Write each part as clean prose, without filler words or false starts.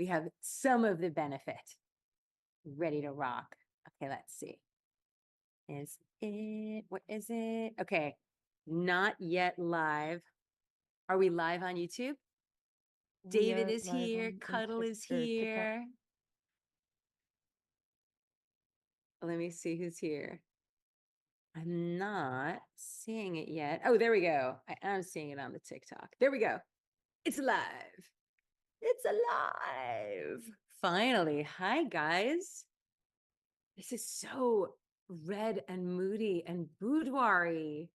We have some of the benefit. Ready to rock. Okay, let's see. Is it, what is it? Okay, not yet live. Are we live on YouTube? David is here, Cuddle is here. Let me see who's here. I'm not seeing it yet. Oh, there we go. I am seeing it on the TikTok. There we go. It's live. It's alive. Finally. Hi, guys. This is so red and moody and boudoir-y.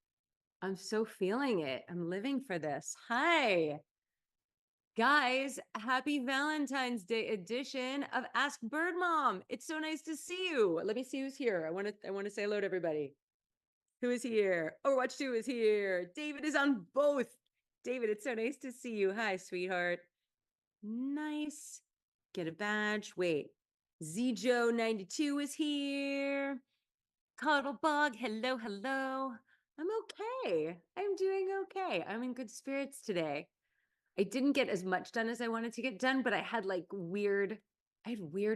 I'm so feeling it. I'm living for this. Hi. Guys, happy Valentine's Day edition of Ask Bird Mom. It's so nice to see you. Let me see who's here. I want to say hello to everybody. Who is here? Overwatch 2 is here. David is on both. David, it's so nice to see you. Hi, sweetheart. Nice. Get a badge. Wait. Zjo92 is here. Cuddlebug, hello, hello. I'm okay. I'm doing okay. I'm in good spirits today. I didn't get as much done as I wanted to get done, but I had weird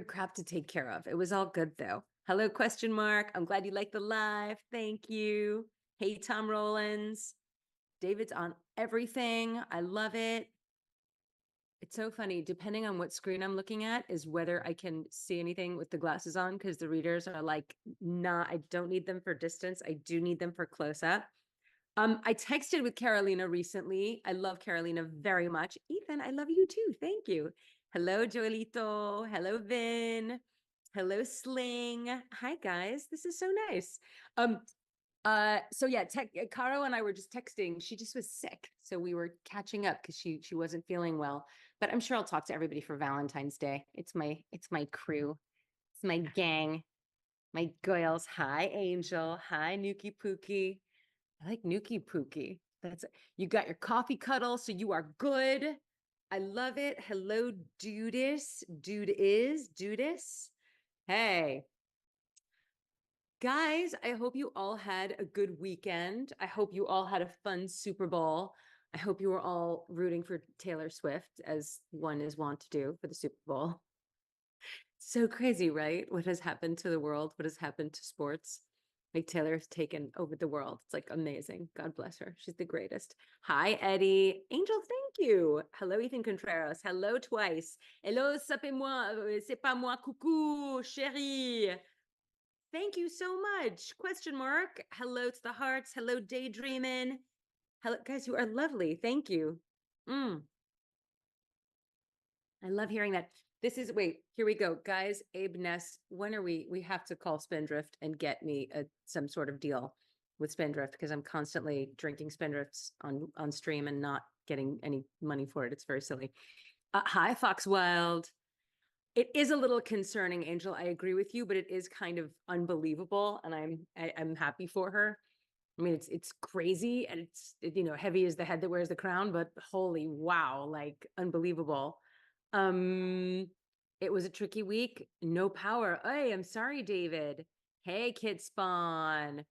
crap to take care of. It was all good though. Hello, question mark. I'm glad you liked the live. Thank you. Hey, Tom Rollins. David's on everything. I love it. It's so funny. Depending on what screen I'm looking at is whether I can see anything with the glasses on, because the readers are I don't need them for distance. I do need them for close up. I texted with Carolina recently. I love Carolina very much. Ethan, I love you too. Thank you. Hello, Joelito. Hello, Vin. Hello, Sling. Hi, guys. This is so nice. So yeah, Caro and I were just texting. She just was sick, so we were catching up because she wasn't feeling well. But I'm sure I'll talk to everybody for Valentine's Day. It's my crew. It's my gang. My girls. Hi, Angel. Hi, Nuki Pookie. I like Nuki Pookie. You got your coffee cuddle, so you are good. I love it. Hello, Dudis. Dudis. Hey. Guys, I hope you all had a good weekend. I hope you all had a fun Super Bowl. I hope you were all rooting for Taylor Swift, as one is wont to do for the Super Bowl. So crazy, right? What has happened to the world? What has happened to sports? Taylor has taken over the world. It's amazing. God bless her. She's the greatest. Hi, Eddie. Angel, thank you. Hello, Ethan Contreras. Hello twice. Hello, c'est pas moi, coucou, chérie. Thank you so much. Question mark. Hello to the hearts. Hello, daydreaming. Hello, guys, you are lovely. Thank you. I love hearing that. Wait, here we go. Guys, Abe Ness, when are we have to call Spindrift and get me some sort of deal with Spindrift, because I'm constantly drinking Spindrifts on stream and not getting any money for it. It's very silly. Hi, Foxwild. It is a little concerning, Angel. I agree with you, but it is kind of unbelievable, and I'm happy for her. I mean, it's crazy, and it's heavy as the head that wears the crown, but holy wow, unbelievable. It was a tricky week. No power. Hey, I'm sorry, David. Hey, Kid Spawn.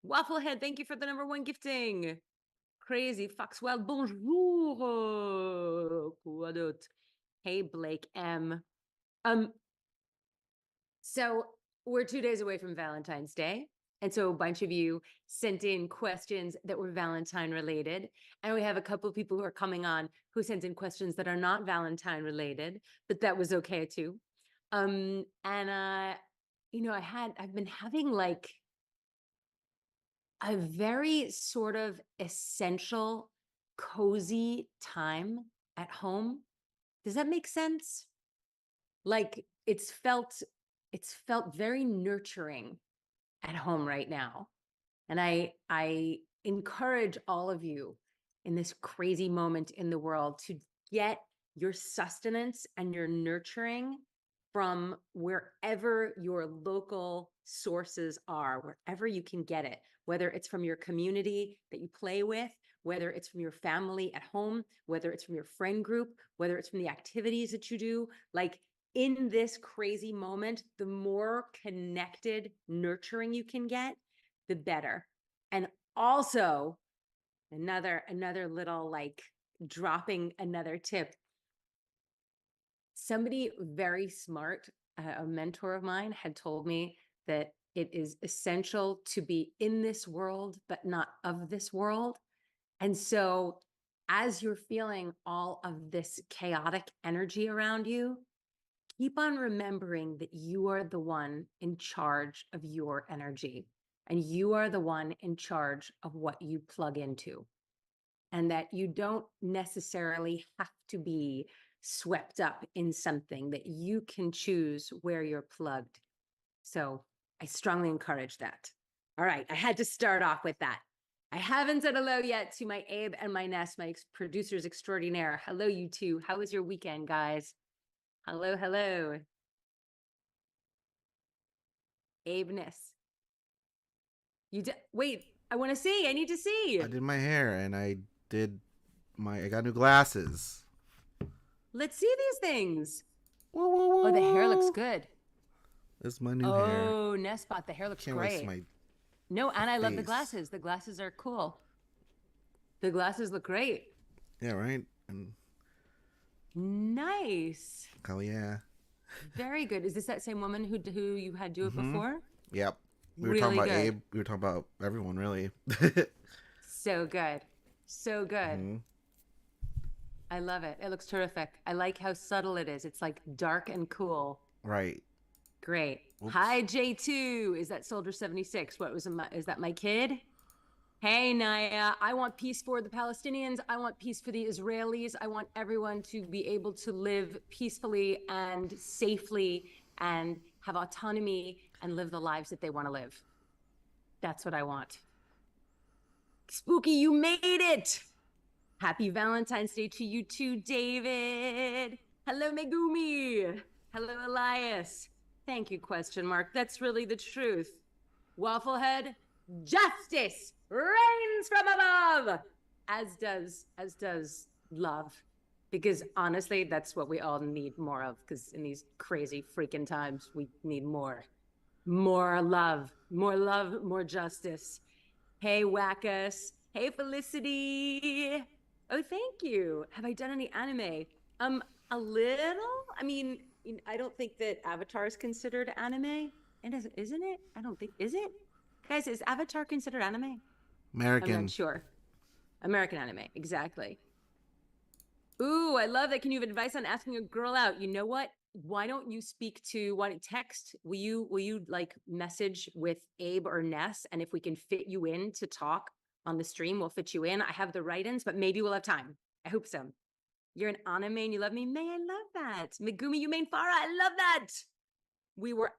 Wafflehead, thank you for the #1 gifting. Crazy. Foxwell, bonjour. Quoi d'autre? Hey, Blake M. So we're 2 days away from Valentine's Day. And so a bunch of you sent in questions that were Valentine related. And we have a couple of people who are coming on who sent in questions that are not Valentine related, but that was okay too. I've been having a very sort of essential, cozy time at home. Does that make sense? It's felt very nurturing at home right now. And I encourage all of you in this crazy moment in the world to get your sustenance and your nurturing from wherever your local sources are, wherever you can get it, whether it's from your community that you play with, whether it's from your family at home, whether it's from your friend group, whether it's from the activities that you do. In this crazy moment, the more connected, nurturing you can get, the better. And also, another little dropping another tip. somebody very smart, a mentor of mine had told me that it is essential to be in this world, but not of this world. And so as you're feeling all of this chaotic energy around you, keep on remembering that you are the one in charge of your energy, and you are the one in charge of what you plug into, and that you don't necessarily have to be swept up in something, that you can choose where you're plugged. So I strongly encourage that. All right, I had to start off with that. I haven't said hello yet to my Abe and my Ness, my producers extraordinaire. Hello, you two. How was your weekend, guys? Hello, hello. Abe Ness. Wait, I want to see. I need to see. I did my hair and I got new glasses. Let's see these things. Whoa, whoa, whoa, Oh, the hair looks whoa. good. This is my new hair. Oh, Nespot, the hair looks Can't wait to see great. my No, and I love the face. glasses. The glasses are cool. The glasses look great. Yeah, right? And Nice. oh yeah. Very good. Is this that same woman who you had do it before? Yep. We were Really talking about good. Abe. We were talking about everyone, really. So good. So good. I love it. It looks terrific. I like how subtle it is. It's like dark and cool. Right. Great. Oops. Hi, J2. Is that Soldier 76? Is that my kid? Hey, Naya. I want peace for the Palestinians. I want peace for the Israelis. I want everyone to be able to live peacefully and safely and have autonomy and live the lives that they want to live. That's what I want. Spooky, you made it. Happy Valentine's Day to you too, David. Hello, Megumi. Hello, Elias. Thank you, question mark. That's really the truth. Wafflehead, justice reigns from above, as does love. Because honestly, that's what we all need more of, because in these crazy freaking times, we need more love, more justice. Hey, Wackus. Hey, Felicity. Oh, thank you. Have I done any anime? A little. I mean, I don't think that Avatar is considered anime. Isn't it? I don't think, is it? Guys, is Avatar considered anime? American. I'm not sure. American anime, exactly. Ooh, I love that. Can you have advice on asking a girl out? You know what? Why don't you text? Will you like message with Abe or Ness? And if we can fit you in to talk on the stream, we'll fit you in. I have the write-ins, but maybe we'll have time. I hope so. You're an anime and you love me. May I love that. Megumi, you main Farah. I love that. We were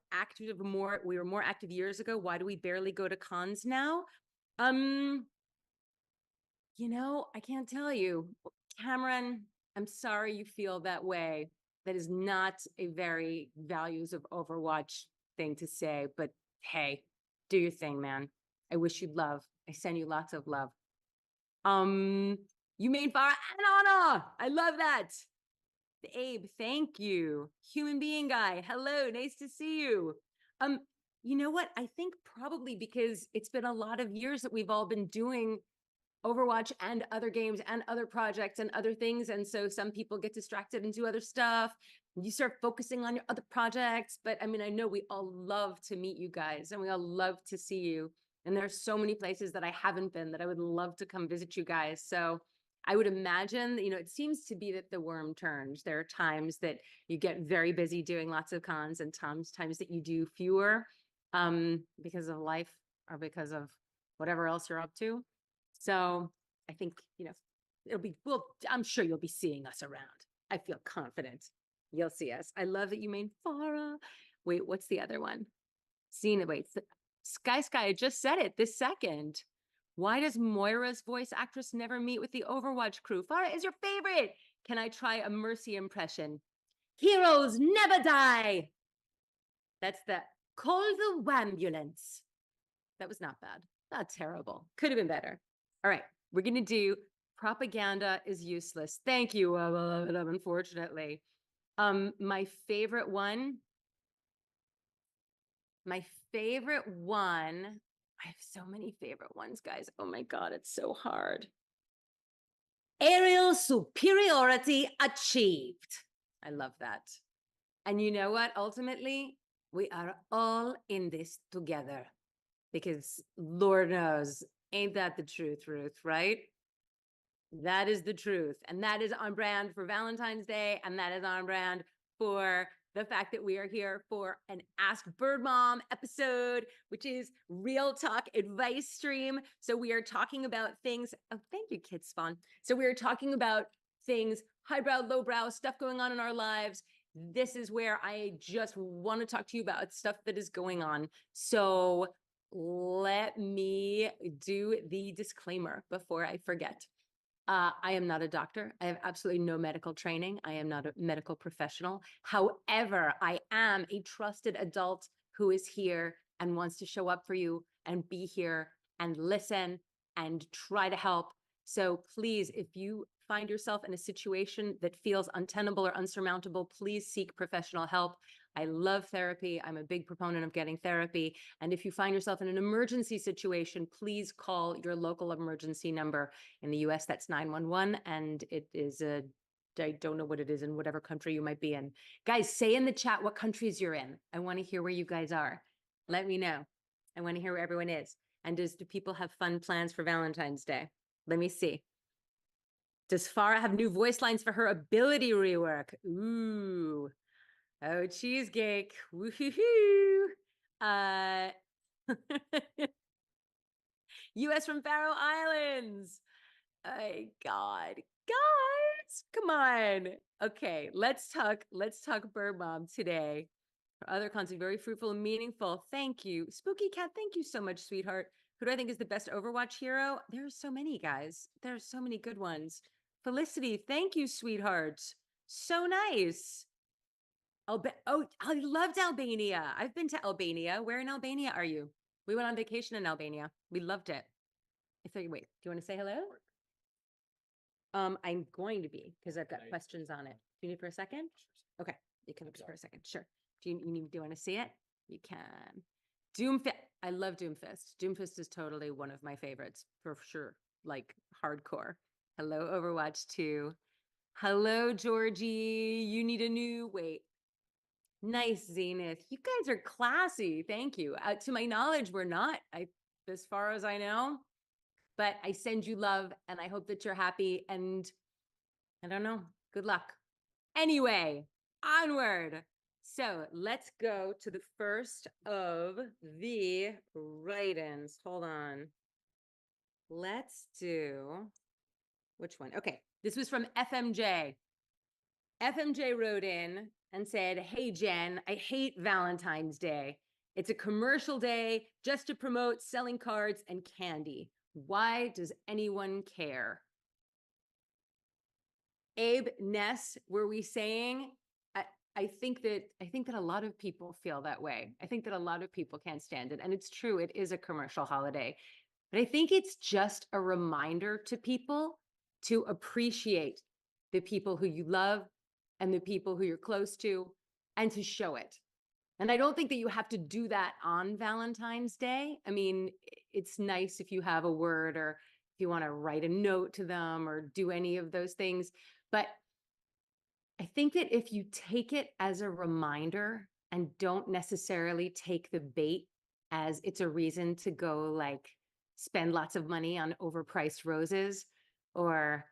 more active years ago. Why do we barely go to cons now? I can't tell you. Cameron, I'm sorry you feel that way. That is not a very values of Overwatch thing to say, but hey, do your thing, man. I wish you love. I send you lots of love. You made Farah and Anna. I love that. Abe, thank you. Human being guy, hello, nice to see you. You know what? I think probably because it's been a lot of years that we've all been doing Overwatch and other games and other projects and other things. And so some people get distracted and do other stuff. You start focusing on your other projects. But I mean, I know we all love to meet you guys and we all love to see you. And there's so many places that I haven't been that I would love to come visit you guys. So I would imagine, it seems to be that the worm turns. There are times that you get very busy doing lots of cons and times that you do fewer because of life or because of whatever else you're up to. So I think, I'm sure you'll be seeing us around. I feel confident you'll see us. I love that you made Farah. Wait, what's the other one? Sky, I just said it this second. Why does Moira's voice actress never meet with the Overwatch crew? Farah is your favorite. Can I try a Mercy impression? Heroes never die. That's the call the ambulance. That was not bad. Not terrible. Could have been better. All right, we're going to do propaganda is useless. Thank you, unfortunately. My favorite one, I have so many favorite ones, guys. Oh my God, it's so hard. Aerial superiority achieved. I love that. And you know what? Ultimately, we are all in this together because Lord knows, ain't that the truth, Ruth, right? That is the truth. And that is on brand for Valentine's Day. And that is on brand for the fact that we are here for an Ask Bird Mom episode, which is real talk advice stream. So we are talking about things. Oh, thank you, Kid Spawn. So we are talking about things, highbrow, lowbrow, stuff going on in our lives. This is where I just want to talk to you about stuff that is going on. So let me do the disclaimer before I forget. I am not a doctor. I have absolutely no medical training. I am not a medical professional. However, I am a trusted adult who is here and wants to show up for you and be here and listen and try to help. So please, if you find yourself in a situation that feels untenable or unsurmountable, please seek professional help. I love therapy. I'm a big proponent of getting therapy. And if you find yourself in an emergency situation, please call your local emergency number. In the US, that's 911. And it is I don't know what it is in whatever country you might be in. Guys, say in the chat what countries you're in. I want to hear where you guys are. Let me know. I want to hear where everyone is. And do people have fun plans for Valentine's Day? Let me see. Does Farah have new voice lines for her ability rework? Ooh. Oh, cheesecake. Woohoo. US from Faroe Islands. Oh God. Guys, come on. Okay, let's talk Bird Mom today. For other content, very fruitful and meaningful. Thank you. Spooky Cat, thank you so much, sweetheart. Who do I think is the best Overwatch hero? There's so many, guys. There's so many good ones. Felicity, thank you, sweetheart. So nice. Oh, I loved Albania. I've been to Albania. Where in Albania are you? We went on vacation in Albania. We loved it. Wait, do you want to say hello? I'm going to be because I've got questions on it. Do you need for a second? Okay, you can look for a second. Sure. Do you want to see it? You can. Doomfist. I love Doomfist. Doomfist is totally one of my favorites for sure. Like hardcore. Hello, Overwatch 2. Hello, Georgie. You need a new Nice, Zenith. You guys are classy. Thank you. To my knowledge, we're not. As far as I know. But I send you love and I hope that you're happy and I don't know. Good luck. Anyway, onward. So let's go to the first of the write-ins. Hold on. Let's do, which one? Okay, this was from FMJ. FMJ wrote in and said, "Hey, Jen, I hate Valentine's Day. It's a commercial day just to promote selling cards and candy. Why does anyone care?" Abe Ness, were we saying? I think that a lot of people feel that way. I think that a lot of people can't stand it. And it's true, it is a commercial holiday. But I think it's just a reminder to people to appreciate the people who you love and the people who you're close to and to show it. And I don't think that you have to do that on Valentine's Day. I mean, it's nice if you have a word or if you want to write a note to them or do any of those things. But I think that if you take it as a reminder and don't necessarily take the bait as it's a reason to go like spend lots of money on overpriced roses or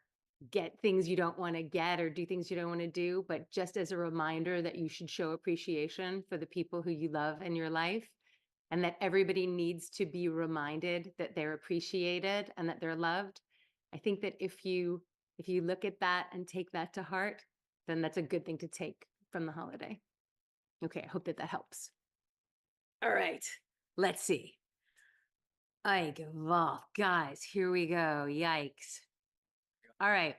get things you don't want to get or do things you don't want to do, but just as a reminder that you should show appreciation for the people who you love in your life and that everybody needs to be reminded that they're appreciated and that they're loved. I think that if you look at that and take that to heart, then that's a good thing to take from the holiday. Okay, I hope that helps. All right, let's see. Guys, here we go. Yikes. All right.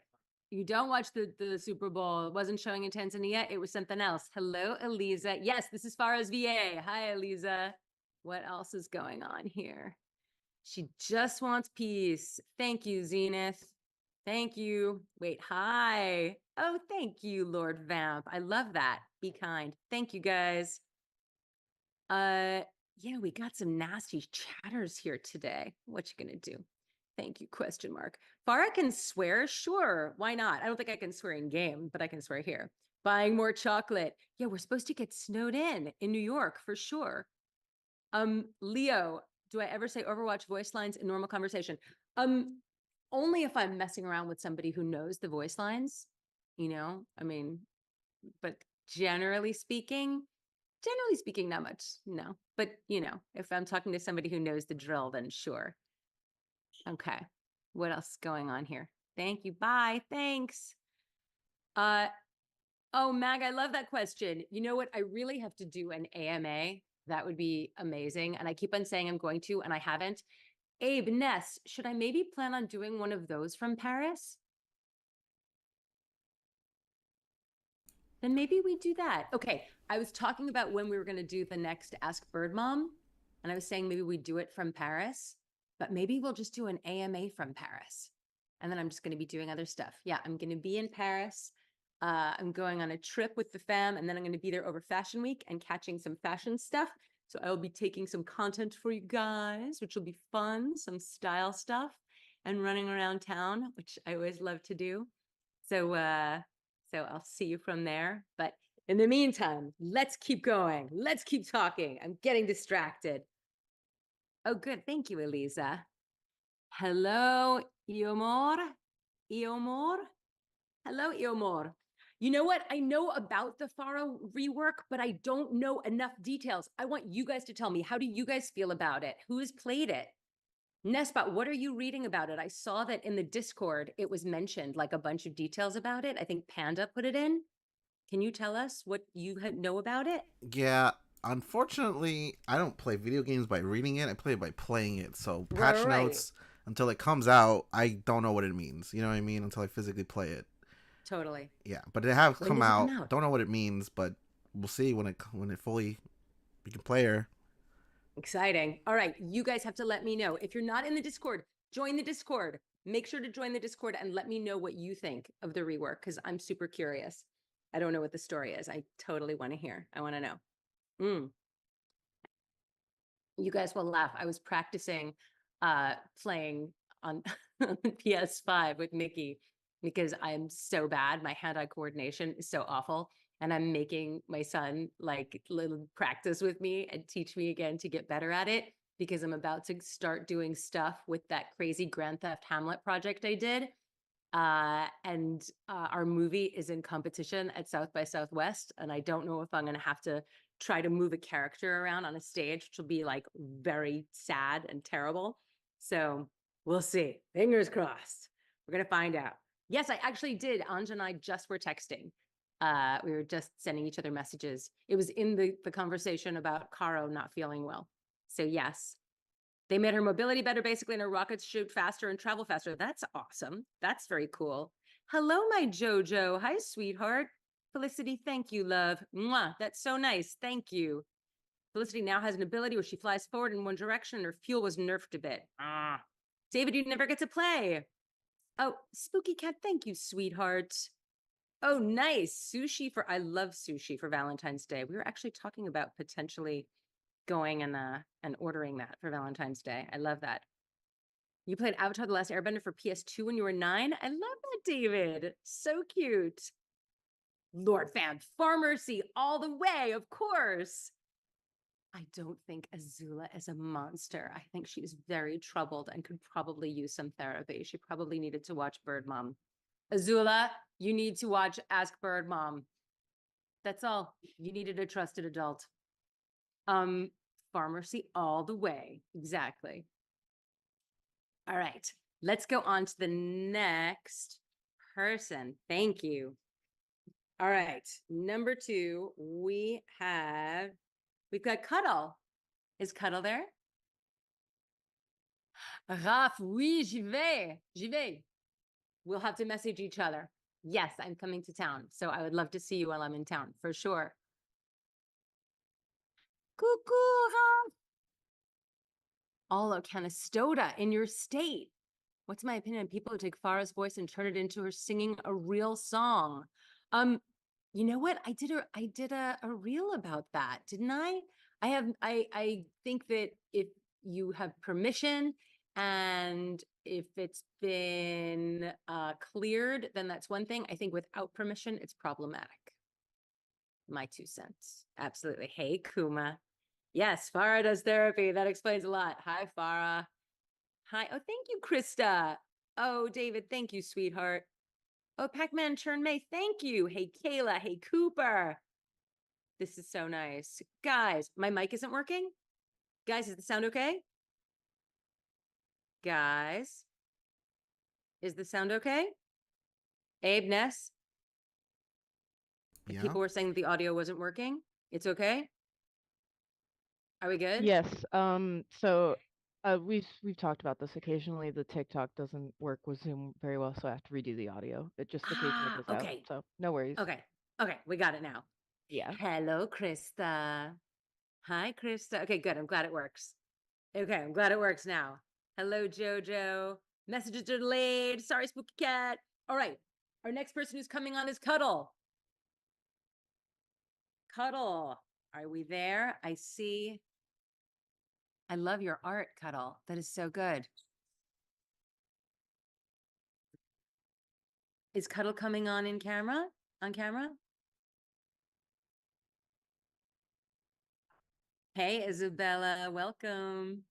You don't watch the Super Bowl. It wasn't showing in Tanzania. It was something else. Hello, Eliza. Yes, this is Farah's VA. Hi, Eliza. What else is going on here? She just wants peace. Thank you, Zenith. Thank you. Wait, hi. Oh, thank you, Lord Vamp. I love that. Be kind. Thank you, guys. Yeah, we got some nasty chatters here today. What you gonna do? Thank you, question mark. Farah can swear? Sure, why not? I don't think I can swear in game, but I can swear here. Buying more chocolate. Yeah, we're supposed to get snowed in New York for sure. Leo, do I ever say Overwatch voice lines in normal conversation? Only if I'm messing around with somebody who knows the voice lines, I mean, but generally speaking, not much, no. But, if I'm talking to somebody who knows the drill, then sure. Okay. What else is going on here? Thank you. Bye. Thanks. Oh, Mag, I love that question. You know what? I really have to do an AMA. That would be amazing. And I keep on saying I'm going to, and I haven't. Abe, Ness, should I maybe plan on doing one of those from Paris? Then maybe we do that. Okay, I was talking about when we were going to do the next Ask Bird Mom, and I was saying maybe we do it from Paris, but maybe we'll just do an AMA from Paris. And then I'm just going to be doing other stuff. Yeah, I'm going to be in Paris. I'm going on a trip with the fam, and then I'm going to be there over Fashion Week and catching some fashion stuff. So I will be taking some content for you guys, which will be fun, some style stuff, and running around town, which I always love to do. So I'll see you from there. But in the meantime, let's keep going. Let's keep talking. I'm getting distracted. Oh, good. Thank you, Elisa. Hello, Iomor. Iomor. Hello, Iomor. You know what? I know about the Faro rework, but I don't know enough details. I want you guys to tell me, how do you guys feel about it? Who's played it? Nespot, what are you reading about it? I saw that in the Discord, it was mentioned, like a bunch of details about it. I think Panda put it in. Can you tell us what you know about it? Yeah, unfortunately, I don't play video games by reading it. I play it by playing it. So patch Right. notes until it comes out, I don't know what it means. You know what I mean? Until I physically play it. Totally. Yeah, but it have When come does it come out. out? Don't know what it means, but we'll see when it fully we can play her. Exciting. All right. You guys have to let me know. If you're not in the Discord, join the Discord. Make sure to join the Discord and let me know what you think of the rework, because I'm super curious. I don't know what the story is. I totally want to hear. I want to know. You guys will laugh. I was practicing playing on PS5 with Mickey because I'm so bad. My hand-eye coordination is so awful. And I'm making my son like little practice with me and teach me again to get better at it, because I'm about to start doing stuff with that crazy Grand Theft Hamlet project I did. Our movie is in competition at South by Southwest, and I don't know if I'm going to have to try to move a character around on a stage, which will be like very sad and terrible. So we'll see. Fingers crossed. We're going to find out. Yes, I actually did. Anja and I just were texting. We were just sending each other messages. It was in the conversation about Caro not feeling well. So yes, they made her mobility better, basically, and her rockets shoot faster and travel faster. That's awesome. That's very cool. Hello, my JoJo. Hi, sweetheart. Felicity, thank you, love. Mwah. That's so nice. Thank you. Felicity now has an ability where she flies forward in one direction and her fuel was nerfed a bit. David, you never get to play. Oh, Spooky Cat, thank you, sweetheart. Oh, nice. I love sushi for Valentine's Day. We were actually talking about potentially going and ordering that for Valentine's Day. I love that. You played Avatar: The Last Airbender for PS2 when you were 9? I love that, David. So cute. Lord Fan, Far Mercy all the way, of course. I don't think Azula is a monster. I think she is very troubled and could probably use some therapy. She probably needed to watch Bird Mom. Azula, you need to watch Ask Bird Mom. That's all. You needed a trusted adult. Pharmacy all the way. Exactly. All right. Let's go on to the next person. Thank you. All right. Number 2, we've got Cuddle. Is Cuddle there? Raph, oui, j'y vais. J'y vais. We'll have to message each other. Yes, I'm coming to town. So I would love to see you while I'm in town, for sure. Coucou, Raph. All Canastota in your state. What's my opinion on people who take Farah's voice and turn it into her singing a real song? You know what? I did a reel about that, didn't I? I think that if you have permission and if it's been cleared, then that's one thing. I think without permission, it's problematic. My 2 cents. Absolutely. Hey, Kuma. Yes, Farah does therapy. That explains a lot. Hi, Farah. Hi. Oh, thank you, Krista. Oh, David, thank you, sweetheart. Oh, Pac-Man Churn May, thank you. Hey, Kayla. Hey, Cooper. This is so nice. Guys, my mic isn't working. Guys, is the sound okay? Guys, is the sound okay? Abe, Ness? If Yeah. people were saying that the audio wasn't working, it's okay? Are we good? Yes. So we've talked about this occasionally. The TikTok doesn't work with Zoom very well, so I have to redo the audio. It just occasionally goes out. Okay. So no worries. Okay. Okay. We got it now. Yeah. Hello, Krista. Hi, Krista. Okay, good. I'm glad it works. Okay, I'm glad it works now. Hello, Jojo. Messages are delayed. Sorry, Spooky Cat. All right. Our next person who's coming on is Cuddle. Cuddle. Are we there? I see. I love your art, Cuddle. That is so good. Is Cuddle coming on in camera? On camera? Hey, Isabella, welcome.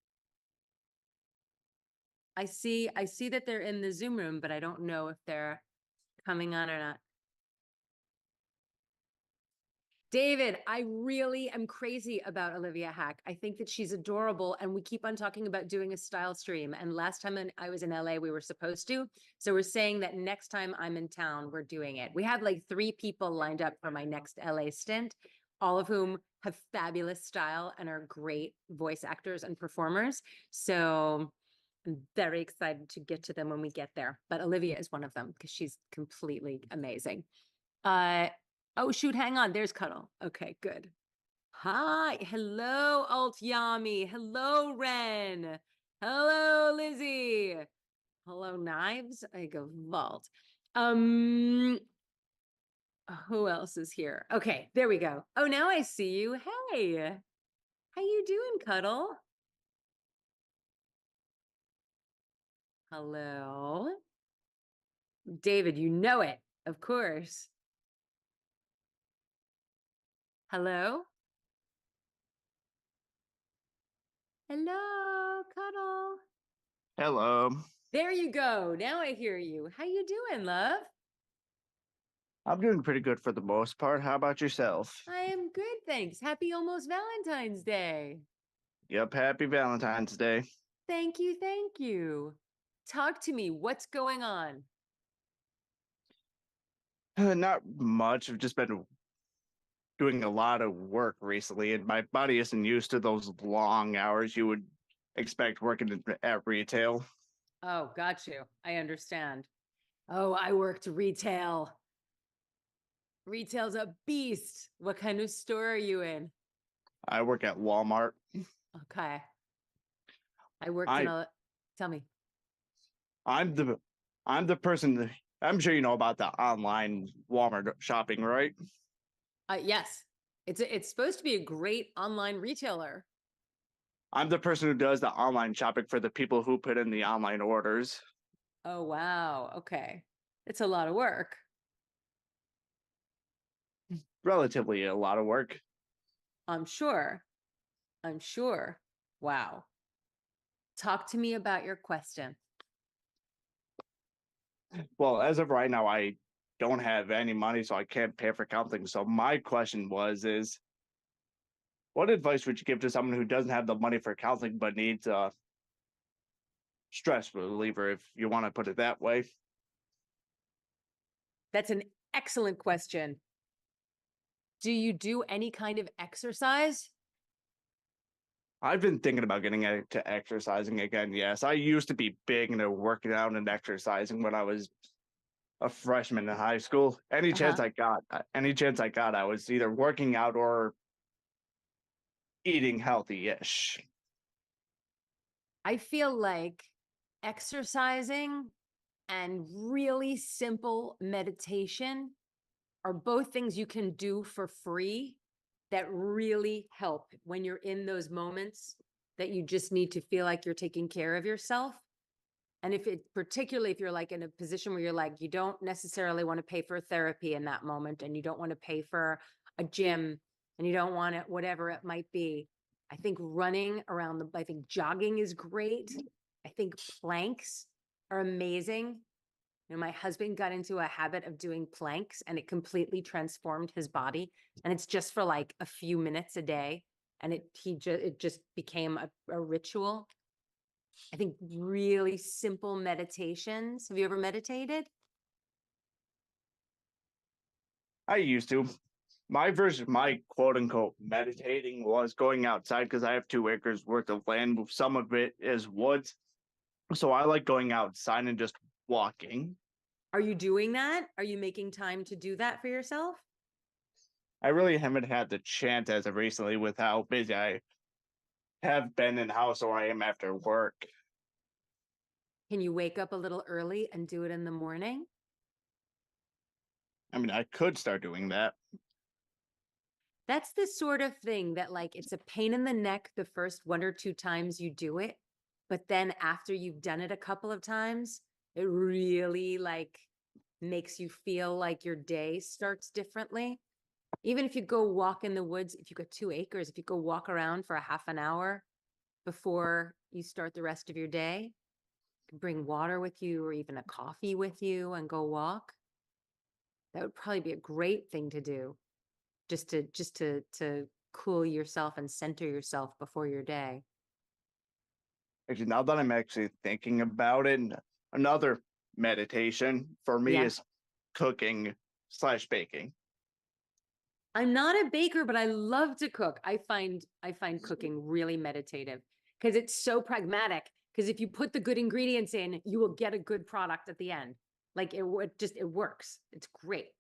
I see that they're in the Zoom room, but I don't know if they're coming on or not. David, I really am crazy about Olivia Hack. I think that she's adorable, and we keep on talking about doing a style stream. And last time I was in LA, we were supposed to. So we're saying that next time I'm in town, we're doing it. We have like 3 people lined up for my next LA stint, all of whom have fabulous style and are great voice actors and performers. So I'm very excited to get to them when we get there. But Olivia is one of them because she's completely amazing. Oh, shoot, hang on. There's Cuddle. Okay, good. Hi. Hello, Alt Yami. Hello, Ren. Hello, Lizzie. Hello, Knives. I go Vault. Who else is here? Okay, there we go. Oh, now I see you. Hey. How you doing, Cuddle? Hello. David, you know it. Of course. Hello? Hello, Cuddle. Hello. There you go. Now I hear you. How you doing, love? I'm doing pretty good for the most part. How about yourself? I am good, thanks. Happy almost Valentine's Day. Yep, happy Valentine's Day. Thank you, thank you. Talk to me. What's going on? Not much. I've just been doing a lot of work recently, and my body isn't used to those long hours you would expect working at retail. Oh, got you. I understand. Oh, I worked retail. Retail's a beast. What kind of store are you in? I work at Walmart. Okay. I worked in a, tell me. I'm the person. I'm sure you know about the online Walmart shopping, right? Yes. It's supposed to be a great online retailer. I'm the person who does the online shopping for the people who put in the online orders. Oh, wow. Okay. It's a lot of work. Relatively a lot of work. I'm sure. I'm sure. Wow. Talk to me about your question. Well, as of right now, I don't have any money, so I can't pay for counseling. So my question is what advice would you give to someone who doesn't have the money for counseling but needs a stress reliever, if you want to put it that way? That's an excellent question. Do you do any kind of exercise? I've been thinking about getting into exercising again. Yes, I used to be big into working out and exercising when I was a freshman in high school. Any chance I got, I was either working out or eating healthy-ish. I feel like exercising and really simple meditation are both things you can do for free that really help when you're in those moments that you just need to feel like you're taking care of yourself. And particularly if you're like in a position where you're like, you don't necessarily want to pay for therapy in that moment, and you don't want to pay for a gym and you don't want it, whatever it might be. I think running around I think jogging is great. I think planks are amazing. You know, my husband got into a habit of doing planks and it completely transformed his body. And it's just for like a few minutes a day. And it just became a ritual. I think really simple meditations. Have you ever meditated? I used to. My version, my quote unquote meditating was going outside because I have 2 acres worth of land. Some of it is woods. So I like going outside and just walking. Are you doing that? Are you making time to do that for yourself? I really haven't had the chance as of recently with how busy I have been in the house or I am after work. Can you wake up a little early and do it in the morning? I mean, I could start doing that. That's the sort of thing that like, it's a pain in the neck the first 1 or 2 times you do it. But then after you've done it a couple of times, it really like makes you feel like your day starts differently. Even if you go walk in the woods, if you got 2 acres, if you go walk around for a half an hour before you start the rest of your day, bring water with you or even a coffee with you and go walk. That would probably be a great thing to do. Just to cool yourself and center yourself before your day. Actually, now that I'm actually thinking about it, another meditation for me Yeah. is cooking/baking. I'm not a baker, but I love to cook. I find cooking really meditative because it's so pragmatic. Because if you put the good ingredients in, you will get a good product at the end. Like it works. It's great.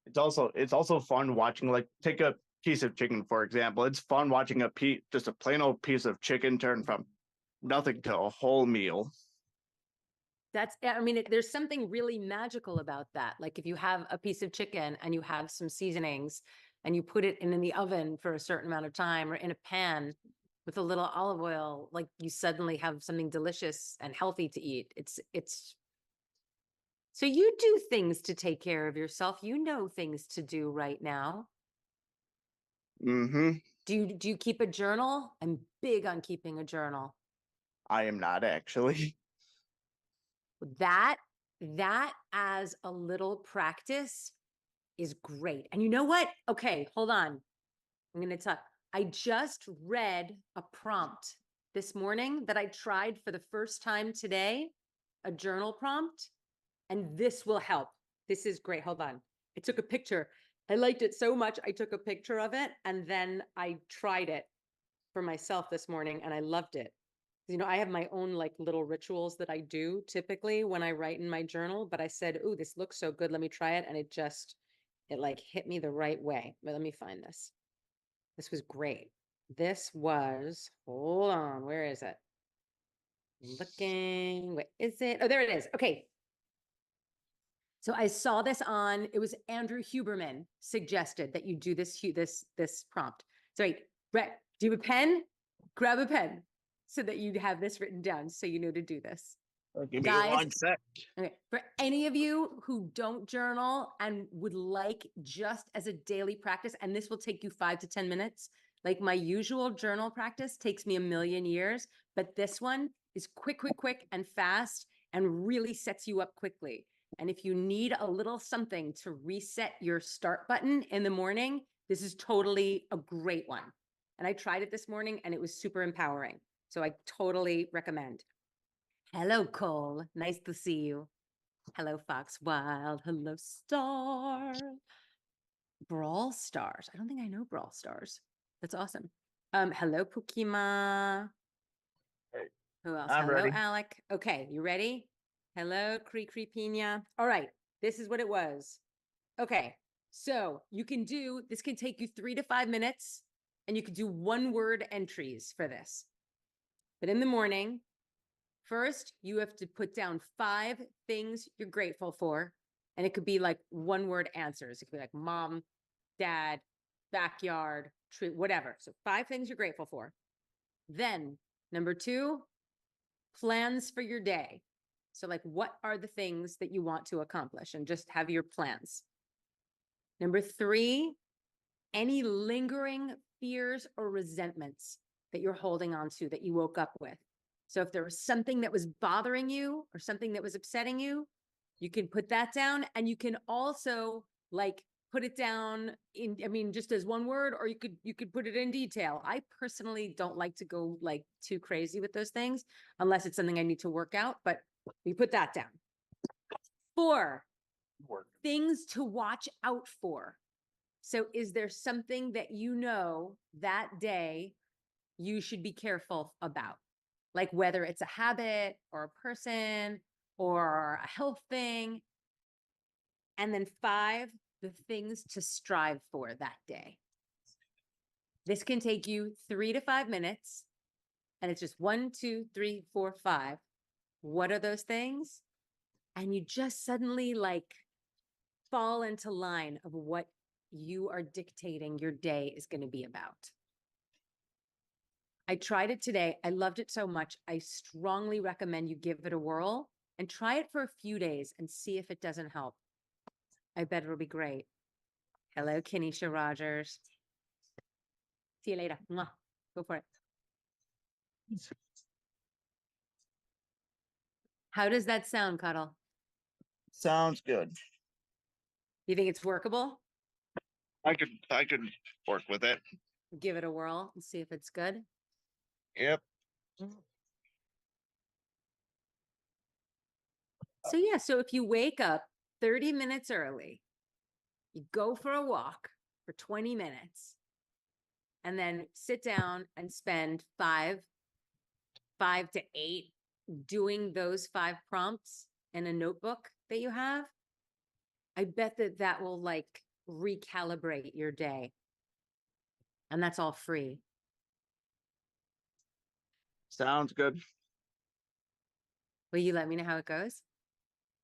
It's also fun watching, like, take a piece of chicken, for example. It's fun watching just a plain old piece of chicken turn from nothing to a whole meal. I mean, there's something really magical about that. Like if you have a piece of chicken and you have some seasonings and you put it in the oven for a certain amount of time or in a pan with a little olive oil, like you suddenly have something delicious and healthy to eat. So you do things to take care of yourself. You know things to do right now. Mm-hmm. Do you keep a journal? I'm big on keeping a journal. I am not actually. That as a little practice is great. And you know what? Okay, hold on. I'm going to talk. I just read a prompt this morning that I tried for the first time today, a journal prompt, and this will help. This is great. Hold on. I took a picture. I liked it so much. I took a picture of it and then I tried it for myself this morning and I loved it. You know, I have my own like little rituals that I do typically when I write in my journal, but I said, "Ooh, this looks so good. Let me try it." And it like hit me the right way. But let me find this. This was great. Hold on, where is it? Looking, what is it? Oh, there it is. Okay. So I saw this it was Andrew Huberman suggested that you do this prompt. So wait, Brett, do you have a pen? Grab a pen so that you have this written down so you know to do this. Give me Guys, 1 sec. Okay. For any of you who don't journal and would like just as a daily practice, and this will take you 5 to 10 minutes, like my usual journal practice takes me a million years, but this one is quick and fast and really sets you up quickly. And if you need a little something to reset your start button in the morning, this is totally a great one. And I tried it this morning and it was super empowering. So I totally recommend. Hello, Cole. Nice to see you. Hello, Fox Wild. Hello, Star. Brawl Stars. I don't think I know Brawl Stars. That's awesome. Hello, Pukima. Hey, Who else? I'm Hello, ready. Alec. Okay, you ready? Hello, Cree Pina. All right, this is what it was. Okay, so this can take you 3 to 5 minutes, and you could do 1-word entries for this. But in the morning, first, you have to put down 5 things you're grateful for. And it could be like 1-word answers. It could be like mom, dad, backyard, tree, whatever. So 5 things you're grateful for. Then number 2, plans for your day. So like, what are the things that you want to accomplish? And just have your plans. Number 3, any lingering fears or resentments that you're holding on to that you woke up with. So if there was something that was bothering you or something that was upsetting you, you can put that down, and you can also like put it down in, I mean, just as one word, or you could put it in detail. I personally don't like to go like too crazy with those things unless it's something I need to work out, but we put that down. 4, things to watch out for. So is there something that you know that day you should be careful about? Like whether it's a habit or a person or a health thing. And then 5, the things to strive for that day. This can take you 3 to 5 minutes. And it's just 1, 2, 3, 4, 5. What are those things? And you just suddenly like fall into line of what you are dictating your day is going to be about. I tried it today. I loved it so much. I strongly recommend you give it a whirl and try it for a few days and see if it doesn't help. I bet it'll be great. Hello, Kenesha Rogers. See you later. Mwah. Go for it. How does that sound, Cuddle? Sounds good. You think it's workable? I could work with it. Give it a whirl and see if it's good. Yep. So yeah, so if you wake up 30 minutes early, you go for a walk for 20 minutes, and then sit down and spend 5 to 8 doing those 5 prompts in a notebook that you have, I bet that that will like recalibrate your day. And that's all free. Sounds good. Will you let me know how it goes?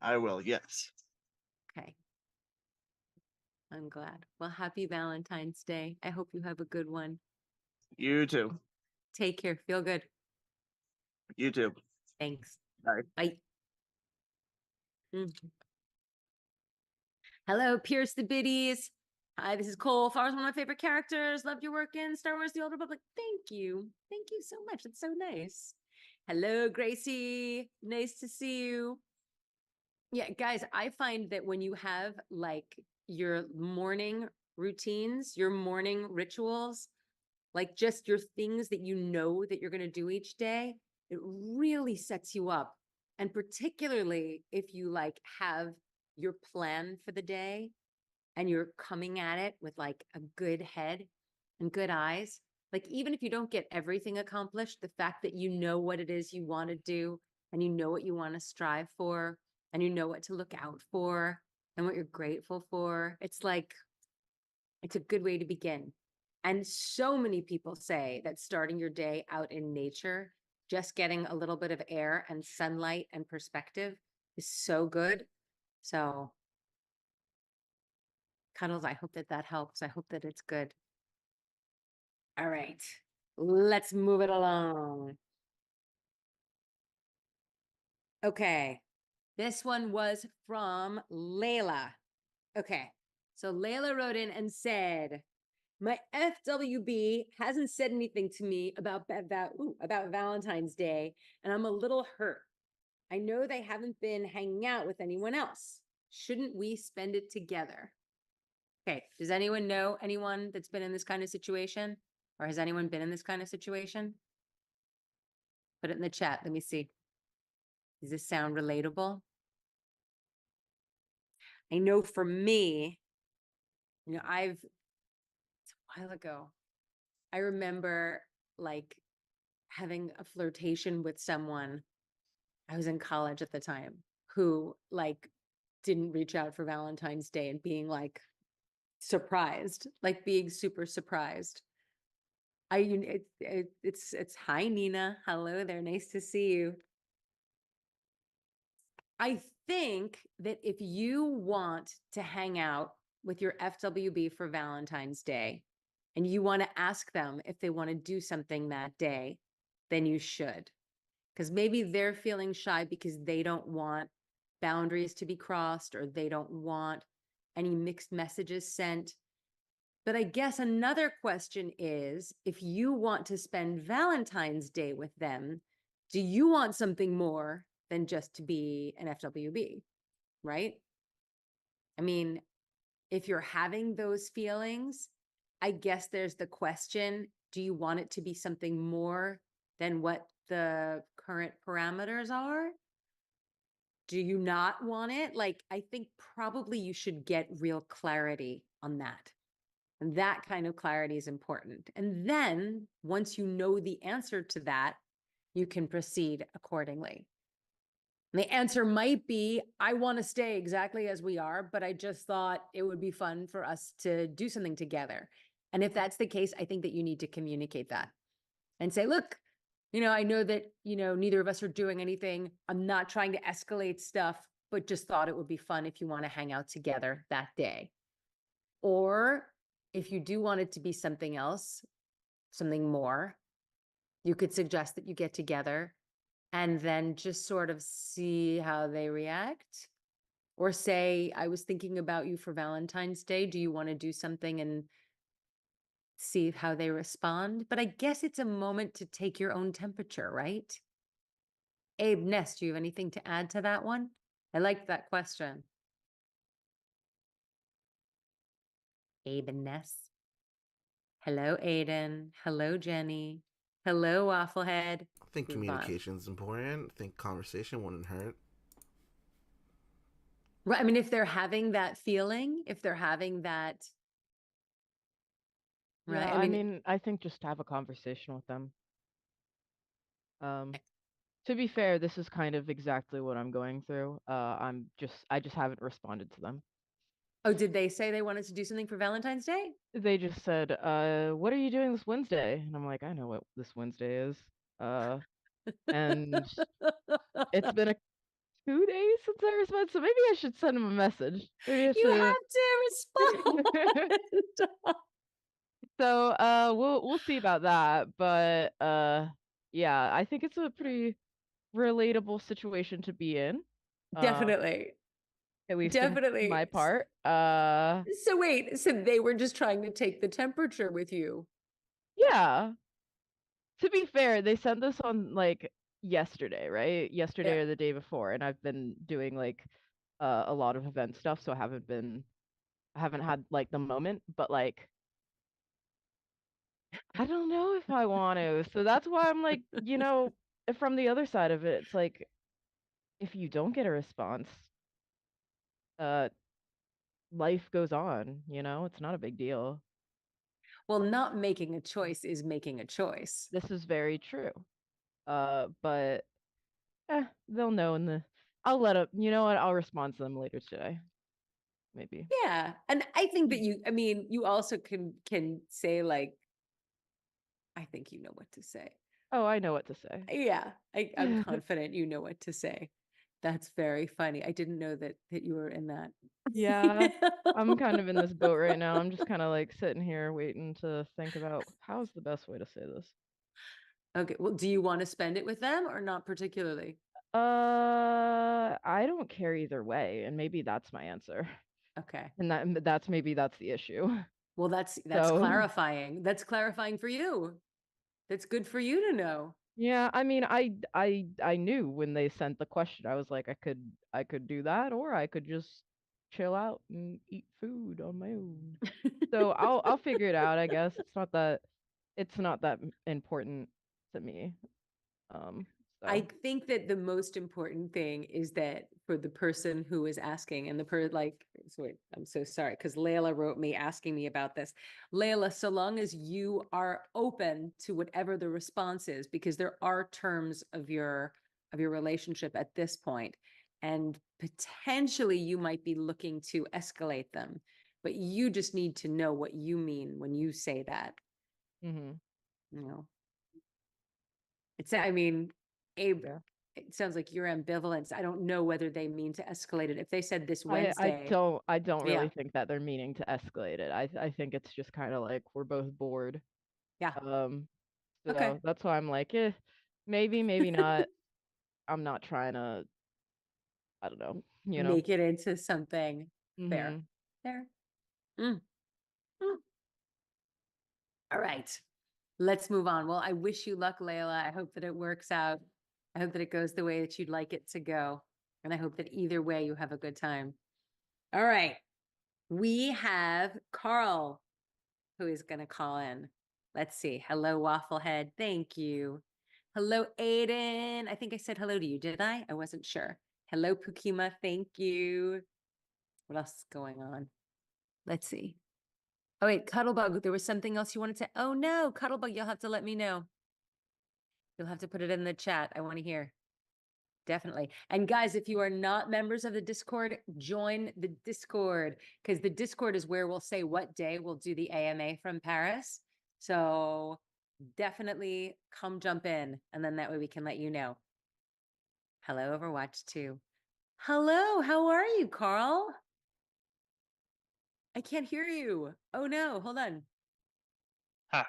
I will, yes. Okay. I'm glad. Well, happy Valentine's Day. I hope you have a good one. You too. Take care. Feel good. You too. Thanks. Bye. Bye. Hello, Pierce the Biddies. Hi, this is Cole. Far's one of my favorite characters. Loved your work in Star Wars: The Old Republic. Thank you. Thank you so much. It's so nice. Hello, Gracie. Nice to see you. Yeah, guys, I find that when you have like your morning routines, your morning rituals, like just your things that you know that you're going to do each day, it really sets you up. And particularly if you like have your plan for the day and you're coming at it with like a good head and good eyes, like even if you don't get everything accomplished, the fact that you know what it is you want to do and you know what you want to strive for and you know what to look out for and what you're grateful for, it's like, it's a good way to begin. And so many people say that starting your day out in nature, just getting a little bit of air and sunlight and perspective is so good. So Cuddles, I hope that that helps. I hope that it's good. All right, let's move it along. Okay, this one was from Layla. Okay, so Layla wrote in and said, my FWB hasn't said anything to me about Valentine's Day, and I'm a little hurt. I know they haven't been hanging out with anyone else. Shouldn't we spend it together? Okay, does anyone know anyone that's been in this kind of situation? Or has anyone been in this kind of situation? Put it in the chat. Let me see. Does this sound relatable? I know for me, you know, it's a while ago. I remember like having a flirtation with someone. I was in college at the time who like didn't reach out for Valentine's Day and being like surprised, like being super surprised. It's hi Nina. Hello there. Nice to see you. I think that if you want to hang out with your FWB for Valentine's Day and you want to ask them if they want to do something that day, then you should. Because maybe they're feeling shy because they don't want boundaries to be crossed or they don't want any mixed messages sent. But I guess another question is, if you want to spend Valentine's Day with them, do you want something more than just to be an FWB, right? I mean, if you're having those feelings, I guess there's the question, do you want it to be something more than what the current parameters are? Do you not want it? Like, I think probably you should get real clarity on that. And that kind of clarity is important. And then once you know the answer to that, you can proceed accordingly. And the answer might be, I want to stay exactly as we are, but I just thought it would be fun for us to do something together. And if that's the case, I think that you need to communicate that and say, look, I know that, neither of us are doing anything. I'm not trying to escalate stuff, but just thought it would be fun if you want to hang out together that day. Or if you do want it to be something else, something more, you could suggest that you get together and then just sort of see how they react. Or say, I was thinking about you for Valentine's Day. Do you want to do something and see how they respond? But I guess it's a moment to take your own temperature, right? Abe Ness, do you have anything to add to that one? I liked that question. Abe Ness. Hello, Aiden. Hello, Jenny. Hello, Wafflehead. I think communication's important. I think conversation wouldn't hurt. Right. I mean, if they're having that feeling, if they're having that, right? Yeah, I mean, I think just have a conversation with them. To be fair, this is kind of exactly what I'm going through. I just haven't responded to them. Oh, did they say they wanted to do something for Valentine's Day? They just said, what are you doing this Wednesday? And I'm like, I know what this Wednesday is. And it's been 2 days since I responded, so maybe I should send them a message. Maybe I You should. have to respond. So, we'll see about that, but yeah, I think it's a pretty relatable situation to be in. Definitely. At least Definitely. in my part. So wait, so they were just trying to take the temperature with you? Yeah. To be fair, they sent this on like yesterday, right? Yesterday Yeah. or the day before, and I've been doing like a lot of event stuff, so I haven't had like the moment, but like I don't know if I want to. So that's why I'm like, from the other side of it, it's like if you don't get a response, uh life goes on, it's not a big deal. Well, not making a choice is making a choice. This is very true. But they'll know I'll let up. You know what? I'll respond to them later today. Maybe. Yeah. And I think that you also can say like, I think you know what to say. Oh, I know what to say. Yeah. I'm confident you know what to say. That's very funny. I didn't know that you were in that. Yeah. I'm kind of in this boat right now. I'm just kind of like sitting here waiting to think about how's the best way to say this. Okay. Well, do you want to spend it with them or not particularly? I don't care either way, and maybe that's my answer. Okay. And maybe that's the issue. Well, that's So clarifying. That's clarifying for you. That's good for you to know. yeah, I mean, I knew when they sent the question. I was like, I could do that, or I could just chill out and eat food on my own. So I'll figure it out, I guess. It's not that important to me. I So think that the most important thing is that for the person who is asking and I'm so sorry because Layla wrote me asking me about this. Layla, so long as you are open to whatever the response is, because there are terms of your relationship at this point, and potentially you might be looking to escalate them, but you just need to know what you mean when you say that. mhm. You know, I mean, Abe, Yeah. it sounds like your ambivalence. I don't know whether they mean to escalate it. If they said this I Wednesday, don't yeah, really think that they're meaning to escalate it. I think it's just kind of like we're both bored. yeah, Um, okay. so that's why I'm like, maybe not. I'm not trying to, I don't know, Make it into something fair. Mhm. Fair. Mm, mm. All right, let's move on. Well, I wish you luck, Layla. I hope that it works out. I hope that it goes the way that you'd like it to go. And I hope that either way you have a good time. All right. We have Carl who is going to call in. Let's see. Hello, Wafflehead. Thank you. Hello, Aiden. I think I said hello to you, did I? I wasn't sure. Hello, Pukima. Thank you. What else is going on? Let's see. Oh, wait, Cuddlebug. There was something else you wanted to. Oh, no, Cuddlebug. You'll have to let me know. You'll have to put it in the chat. I want to hear. Definitely. And guys, if you are not members of the Discord, join the Discord, because the Discord is where we'll say what day we'll do the AMA from Paris. So definitely come jump in, and then that way we can let you know. Hello, Overwatch 2. Hello, how are you, Carl? I can't hear you. Oh no, hold on.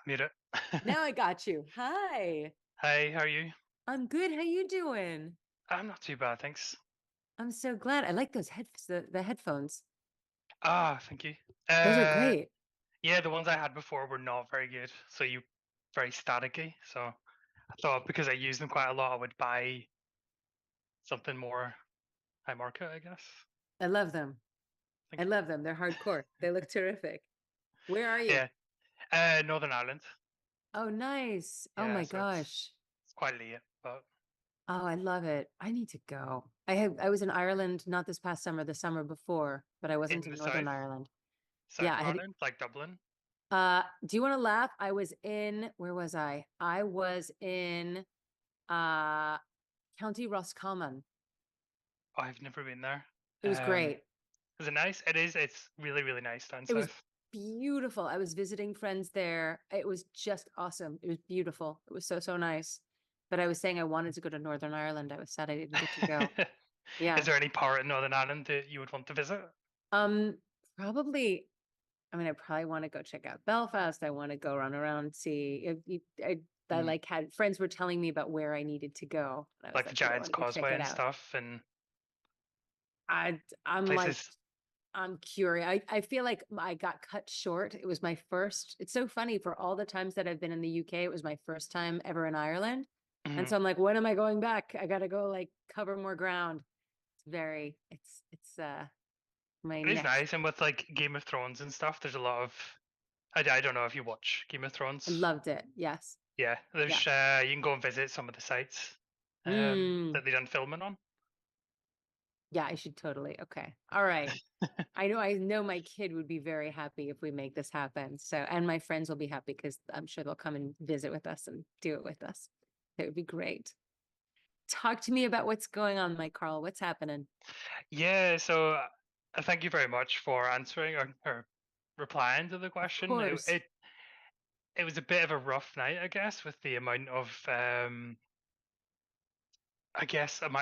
Mute it. Now I got you. Hi. Hi, how are you? I'm good. How you doing? I'm not too bad, thanks. I'm so glad. I like those the headphones. Thank you. Those are great. Yeah, the ones I had before were not very good. So very staticky. So I thought because I use them quite a lot, I would buy something more high market, I guess. I love them. Thank I you. love them. They're hardcore. They look terrific. Where are you? Yeah, Northern Ireland. Oh, nice. Oh Yeah, my so gosh. it's quite late, but Oh, I love it. I need to go. I was in Ireland, not this past summer, the summer before, but I wasn't in in the Northern south, Ireland. south Yeah, of I had Ireland, like Dublin. do you want to laugh? I was in, where was I? I was in County Roscommon. Oh, I've never been there. It was great. Is it nice? It is. It's really, really nice down It was south. beautiful. I was visiting friends there. It was just awesome. It was beautiful. It was so, so nice. But I was saying I wanted to go to Northern Ireland. I was sad I didn't get to go. Yeah. Is there any part in Northern Ireland that you would want to visit? Probably. I mean, I probably want to go check out Belfast. I want to go run around, see. I like had friends were telling me about where I needed to go. And I was Like the like, "Oh, I Giant's want to go check Causeway it and out." stuff, and I'm like, places. I'm curious. I feel like I got cut short. It was my first. It's so funny for all the times that I've been in the UK. It was my first time ever in Ireland, and Mhm. so I'm like, when am I going back? I got to go like cover more ground. It's my It is next. nice, and with like Game of Thrones and stuff, there's a lot of. I don't know if you watch Game of I Thrones. loved it. Yes. Yeah, there's Yeah. you can go and visit some of the sites Mm. that they done filming on. Yeah, I should totally. Okay. All right. I know my kid would be very happy if we make this happen. So, and my friends will be happy because I'm sure they'll come and visit with us and do it with us. It would be great. Talk to me about what's going on, Mike Carl. What's happening? Yeah, so thank you very much for answering or replying to the Of question. course. It was a bit of a rough night, I guess, with the amount of amount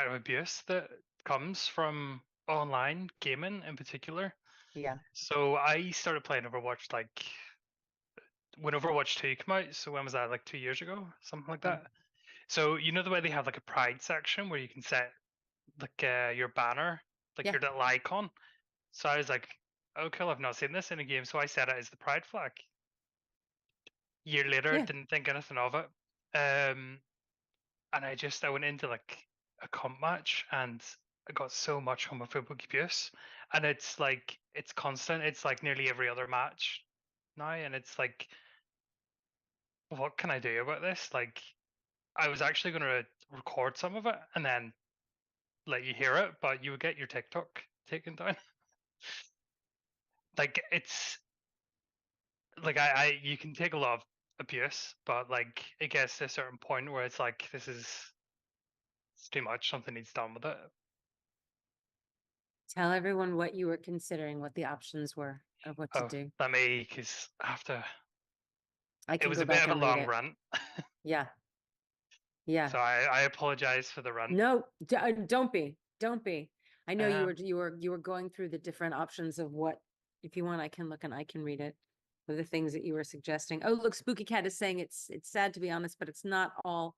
of abuse that comes from online gaming in particular. Yeah. So I started playing Overwatch like when Overwatch 2 came out. So when was that? Like 2 years ago, something like that. So you know the way they have like a pride section where you can set like your banner, like Yeah. your little icon. So I was like, oh cool, I've not seen this in a game. So I set it as the pride flag. Year later, Yeah. didn't think anything of it. And I went into like a comp match and I got so much homophobic abuse. And it's constant. It's like nearly every other match now. And it's like, what can I do about this? Like, I was actually going to record some of it and then let you hear it, but you would get your TikTok taken down. Like, it's like, you can take a lot of abuse, but like, it gets to a certain point where it's like, it's too much. Something needs done with it. Tell everyone what you were considering, what the options were of what to Oh, do. let me, because after I it can was go a bit back of a and read long it. rant, Yeah. Yeah. so I apologize for the rant. No, don't be. Don't be. I know Um, you were going through the different options of what, if you want, I can look and I can read it. Of the things that you were suggesting. Oh, look, Spooky Cat is saying it's sad to be honest, but it's not all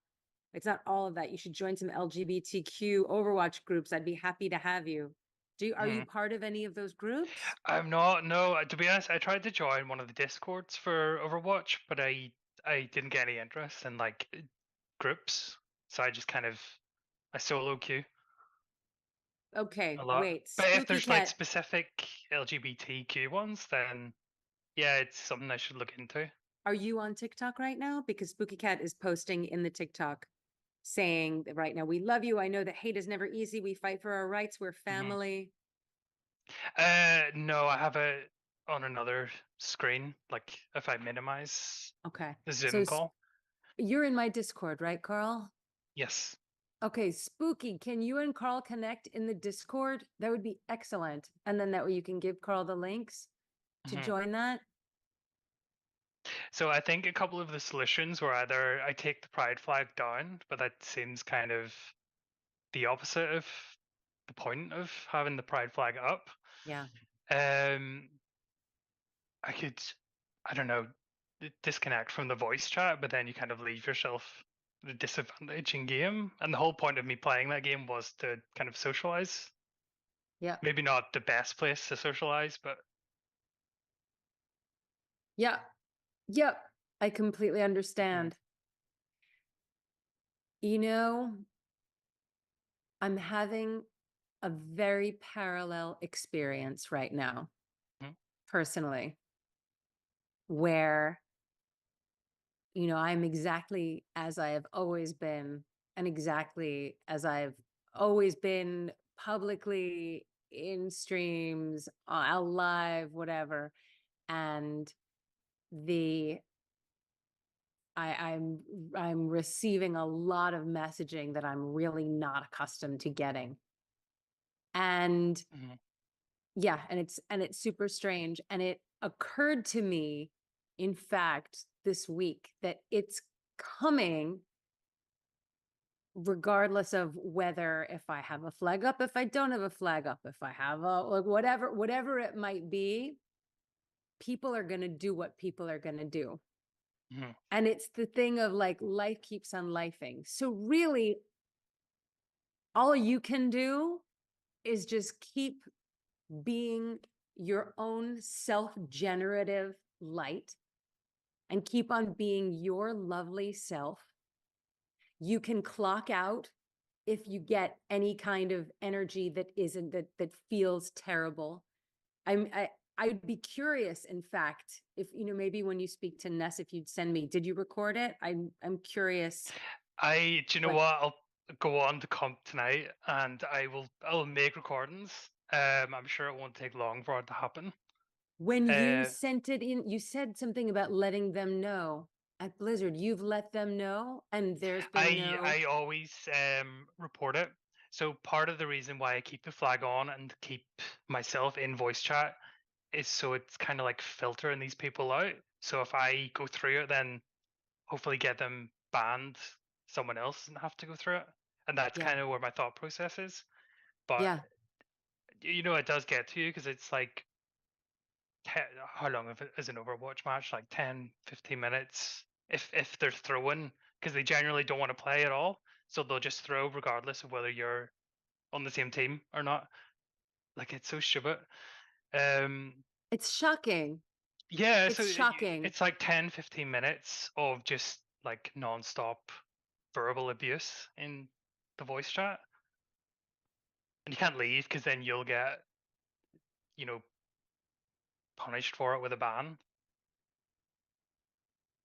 of that. You should join some LGBTQ Overwatch groups. I'd be happy to have you. Are you part of any of those groups? I'm not. No, to be honest, I tried to join one of the discords for Overwatch, but I didn't get any interest in like groups, so I just kind of I solo queue Okay, a lot. wait. But if Spooky there's like Cat, specific LGBTQ ones, then yeah, it's something I should look into. are you on TikTok right now? Because Spooky Cat is posting in the TikTok saying that right now, we love you. I know that hate is never easy. We fight for our rights. We're family. No, I have it on another screen. Like if I minimize Okay. the So Zoom call. you're in my Discord, right, Carl? Yes. Okay, Spooky, can you and Carl connect in the Discord? That would be excellent. And then that way you can give Carl the links to Mhm. join that. So I think a couple of the solutions were either I take the pride flag down, but that seems kind of the opposite of the point of having the pride flag up. Yeah. Um, I could, I don't know, disconnect from the voice chat, but then you kind of leave yourself at a disadvantage in game. And the whole point of me playing that game was to kind of socialize. Yeah. Maybe not the best place to socialize, but Yeah. Yep. I completely understand. You know, I'm having a very parallel experience right now, Mhm. personally, where, I'm exactly as I have always been, and exactly as I've always been publicly in streams, out live, whatever. And the I'm receiving a lot of messaging that I'm really not accustomed to getting. And Mhm. yeah, and it's super strange. And it occurred to me, in fact, this week that it's coming regardless of whether if I have a flag up, if I don't have a flag up, if I have a like whatever it might be, people are gonna do what people are gonna do. Mhm. And it's the thing of like life keeps on lifing. So really, all you can do is just keep being your own self-generative light and keep on being your lovely self. You can clock out if you get any kind of energy that isn't that feels terrible. I'd be curious, in fact, if maybe when you speak to Ness, if you'd send me, did you record it? I'm curious. Do you know What what? I'll go on to comp tonight and I'll make recordings. I'm sure it won't take long for it to happen. when you Uh, sent it in, you said something about letting them know at Blizzard. You've let them know, and there's been no. I always report it. So part of the reason why I keep the flag on and keep myself in voice chat is so it's kind of like filtering these people out. So if I go through it, then hopefully get them banned, someone else doesn't have to go through it. And that's Yeah, kind of where my thought process is. But yeah. it does get to you because it's like how long is an Overwatch match? Like 10, 15 minutes. If they're throwing, because they generally don't want to play at all, so they'll just throw regardless of whether you're on the same team or not. Like it's so stupid. Um, It's shocking. yeah, so It's shocking. it's like 10, 15 minutes of just like non-stop verbal abuse in the voice chat, and you can't leave because then you'll get you know punished for it with a ban.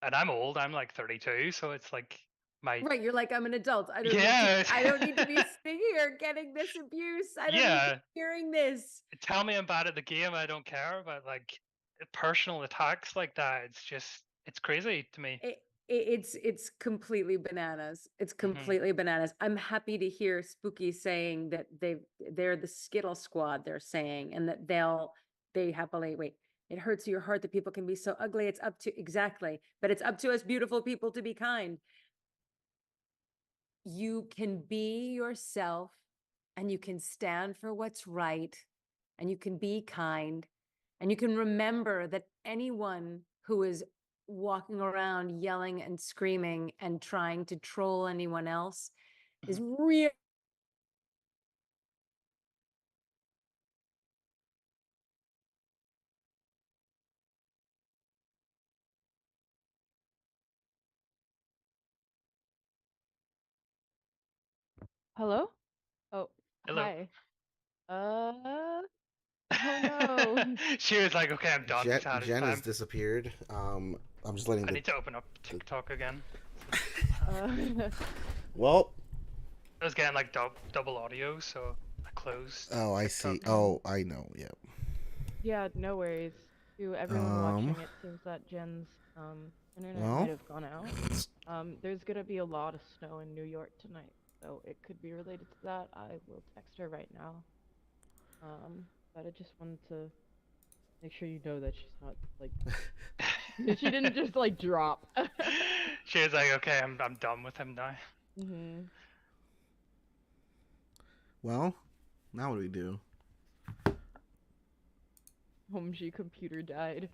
And I'm old. I'm like 32, so it's like my Right, you're like, I'm an adult. yeah. I don't need to be sitting here getting this abuse. I don't need to Yeah, be hearing this. tell me I'm bad at the game. I don't care. But like personal attacks like that, it's crazy to me. It's completely bananas. It's Hmm. completely bananas. I'm happy to hear Spooky saying that they're the Skittle Squad, they're saying, and that they happily wait. It hurts your heart that people can be so ugly. It's up to exactly, but it's up to us beautiful people to be kind. You can be yourself and you can stand for what's right and you can be kind and you can remember that anyone who is walking around yelling and screaming and trying to troll anyone else is Hmm. really Hello? Oh, Hello. hi. Oh no. She was like, okay, I'm done. He's had his Jen has time. disappeared. I'm just letting I the. need to open up TikTok again. Well, I was getting like double audio, so I closed oh, I TikTok. see. Oh, I know. Yeah. Yeah, no worries. To everyone watching, it seems that Jen's internet might Well, have gone out. There's gonna be a lot of snow in New York tonight, so it could be related to that. I will text her right now. But I just wanted to make sure you know that she's not like she didn't just like drop. She was like, okay, I'm done with him now. Mhm. well, now what do we do? She computer died.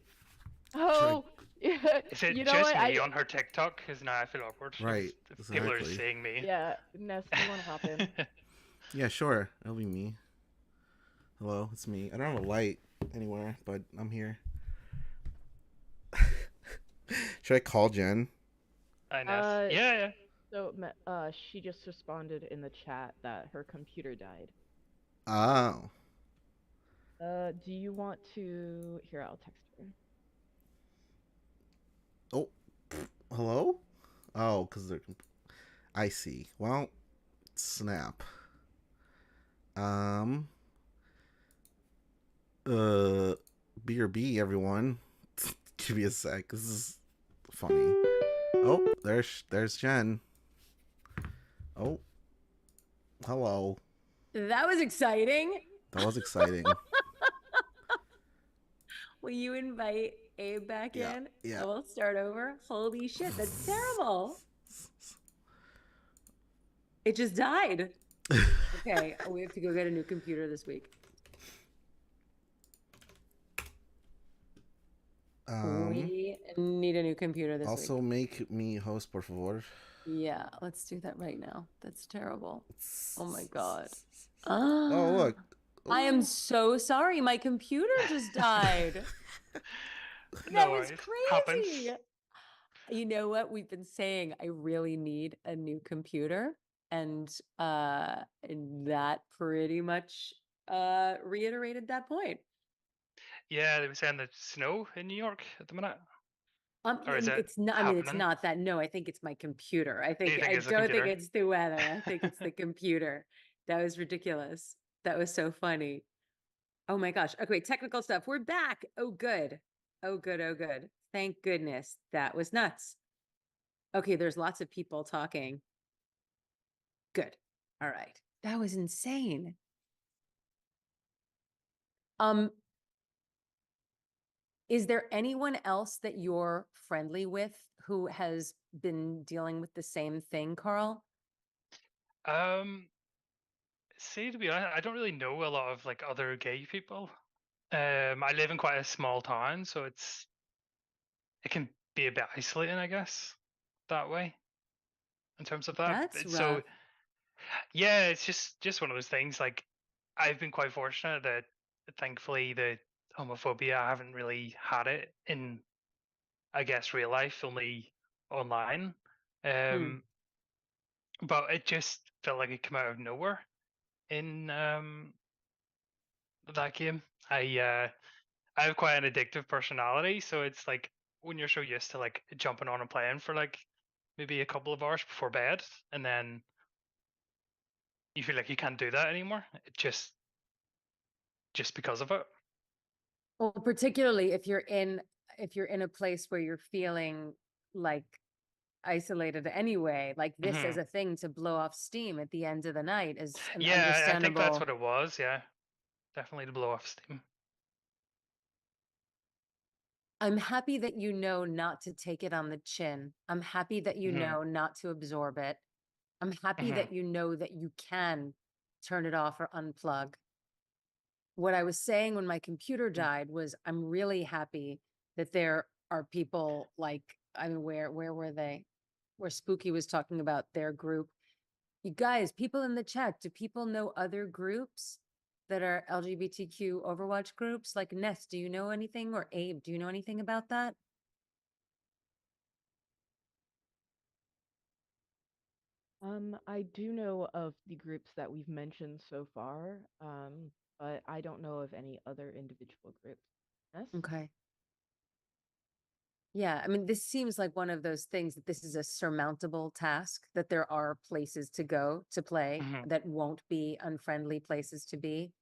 Oh, yeah. Is it You know just what? me on her TikTok? Because now I feel awkward. Right, If people are exactly. seeing me. Yeah, Ness, do you want to hop in? Yeah, sure. It'll be me. Hello, it's me. I don't have a light anywhere, but I'm here. Should I call Jen? I know. Yeah. So, she just responded in the chat that her computer died. Oh. Do you want to? Here, I'll text her. Oh. Hello? Oh, because they're. I see. Well, snap. BRB, everyone. Give me a sec. This is funny. Oh, there's Jen. Oh. Hello. That was exciting. That was exciting. Will you invite Abe back in? Yeah. And we'll start over. Holy shit, that's terrible. It just died. Okay, we have to go get a new computer this week. We need a new computer this week. Also, make me host, por favor. Yeah, let's do that right now. That's terrible. Oh my god. Oh, look. I am so sorry. My computer just died. That was crazy. Happens. You know what? We've been saying I really need a new computer, and that pretty much reiterated that point. Yeah, they were saying there's snow in New York at the minute. Or is it It's not. I mean, it's happening? not that. No, I think it's my computer. I you think I it's the don't think computer? it's the weather. I think it's the computer. That was ridiculous. That was so funny. Oh my gosh. Okay, technical stuff. We're back. Oh, good. Oh, good. Oh, good. Thank goodness. That was nuts. Okay, there's lots of people talking. Good. All right. That was insane. Is there anyone else that you're friendly with who has been dealing with the same thing, Carl? See, to be honest, I don't really know a lot of like other gay people. I live in quite a small town, so it can be a bit isolating, I guess, that way. In terms of that, That's so rough. yeah, it's just one of those things. Like, I've been quite fortunate that thankfully the homophobia I haven't really had it in, I guess, real life, only online. Hmm. But it just felt like it came out of nowhere in that game. I have quite an addictive personality, so it's like when you're so used to like jumping on and playing for like maybe a couple of hours before bed, and then you feel like you can't do that anymore. It just because of it. Well, particularly if you're in a place where you're feeling like isolated anyway, like this as Hmm. a thing to blow off steam at the end of the night is an Yeah, I think that's understandable. what it was. Yeah, definitely to blow off steam. I'm happy that you know not to take it on the chin. I'm happy that you Hmm. know not to absorb it. I'm happy Hmm. that you know that you can turn it off or unplug. What I was saying when my computer died was I'm really happy that there are people like, I mean, where were they? Where Spooky was talking about their group. You guys, people in the chat, do people know other groups that are LGBTQ Overwatch groups? Like Ness, do you know anything? Or Abe, do you know anything about that? I do know of the groups that we've mentioned so far, but I don't know of any other individual groups. Yes? Okay. Yeah, I mean, this seems like one of those things that this is a surmountable task, that there are places to go to play Mhm, that won't be unfriendly places to be.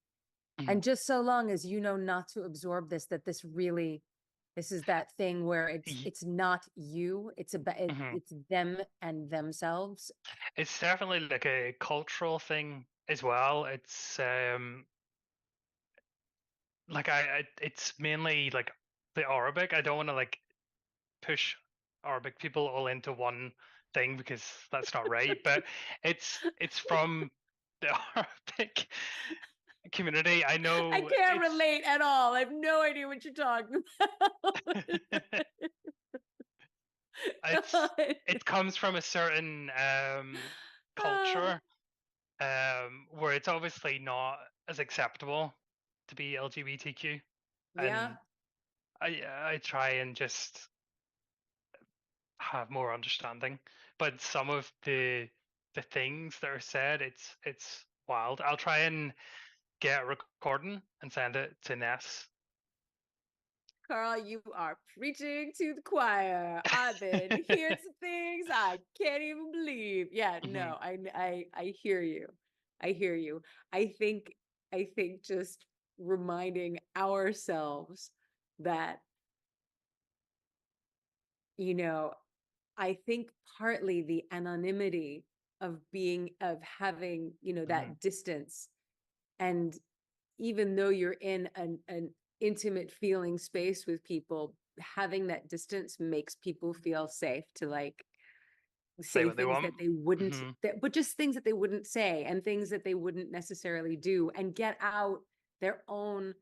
mhm. And just so long as you know not to absorb this, that this really, this is that thing where Ye- it's not you, it's about mhm. it's them and themselves. It's definitely like a cultural thing as well. It's like it's mainly like the Arabic. I don't want to like push Arabic people all into one thing because that's not right. But it's from the Arabic community. I I know can't relate at all. I have no idea what you're talking about. it's it comes from a certain Ah, culture where it's obviously not as acceptable to be LGBTQ, yeah. and I try and just have more understanding. But some of the things that are said, it's wild. I'll try and get a recording and send it to Ness. Carl, you are preaching to the choir. I've been hearing some things I can't even believe. Yeah, Mhm, no, I hear you. I hear you. I think just reminding ourselves that, you know, I think partly the anonymity of of having, mhm, that distance, and even though you're in an intimate feeling space with people, having that distance makes people feel safe to like say say what they things want. that they wouldn't, Hmm. but just things that they wouldn't say and things that they wouldn't necessarily do, and get out their own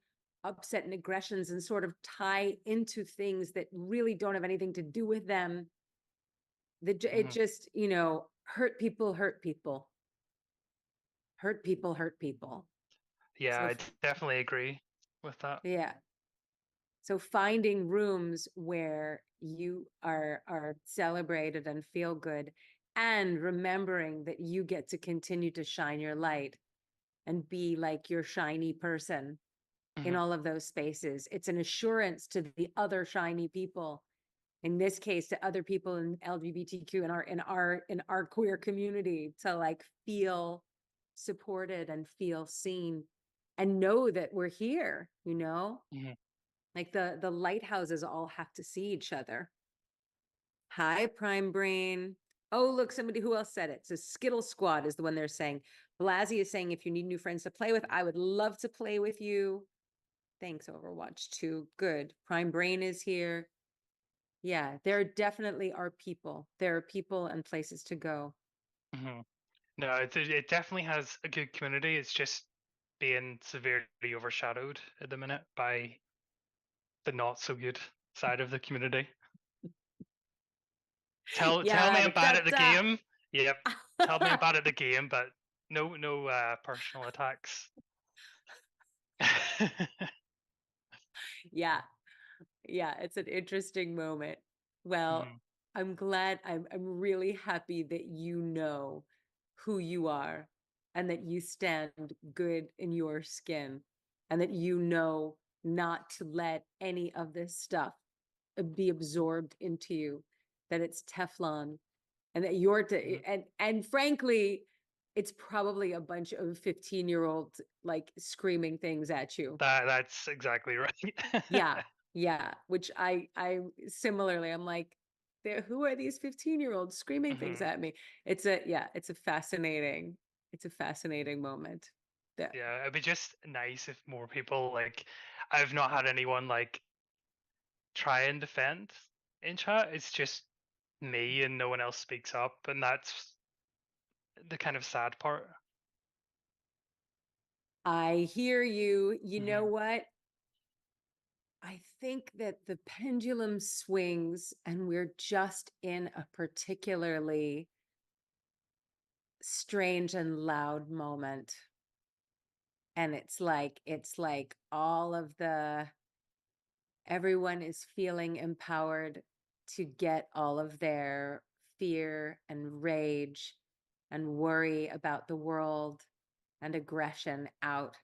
upset and aggressions and sort of tie into things that really don't have anything to do with them. It Hmm. just, hurt people, hurt people, hurt people, hurt people. Yeah, So I definitely agree with that. yeah. So finding rooms where you are celebrated and feel good, and remembering that you get to continue to shine your light and be like your shiny person in Hmm. all of those spaces. It's an assurance to the other shiny people, in this case to other people in LGBTQ in our queer community, to like feel supported and feel seen and know that we're here, Hmm. like the lighthouses all have to see each other. Hi, Prime Brain. Oh, look, somebody who else said it. So Skittle Squad is the one they're saying. Blasey is saying, if you need new friends to play with, I would love to play with you. Thanks, Overwatch 2. Good. Prime Brain is here. Yeah, there definitely are people. There are people and places to go. Hmm. No, it definitely has a good community. It's just being severely overshadowed at the minute by the not so good side of the community. Tell me Yeah, I'm the bad at the kata. game. Yep. Tell me I'm bad at the game, but no personal attacks. Yeah, yeah, it's an interesting moment. Well, Mhm, I'm really happy that you know who you are, and that you stand good in your skin, and that you know not to let any of this stuff be absorbed into you, that it's Teflon, and that you're mhm. and frankly, it's probably a bunch of 15-year-olds like screaming things at you. That's exactly right. Yeah, yeah, which I similarly, I'm like, who are these 15-year-olds screaming things Mhm. at me? It's a fascinating moment. That Yeah, it'd be just nice if more people like I've not had anyone like try and defend in chat. It's just me and no one else speaks up, and that's the kind of sad part. I hear you. You know Hmm. what? I think that the pendulum swings and we're just in a particularly strange and loud moment. And it's like all of everyone is feeling empowered to get all of their fear and rage and worry about the world and aggression out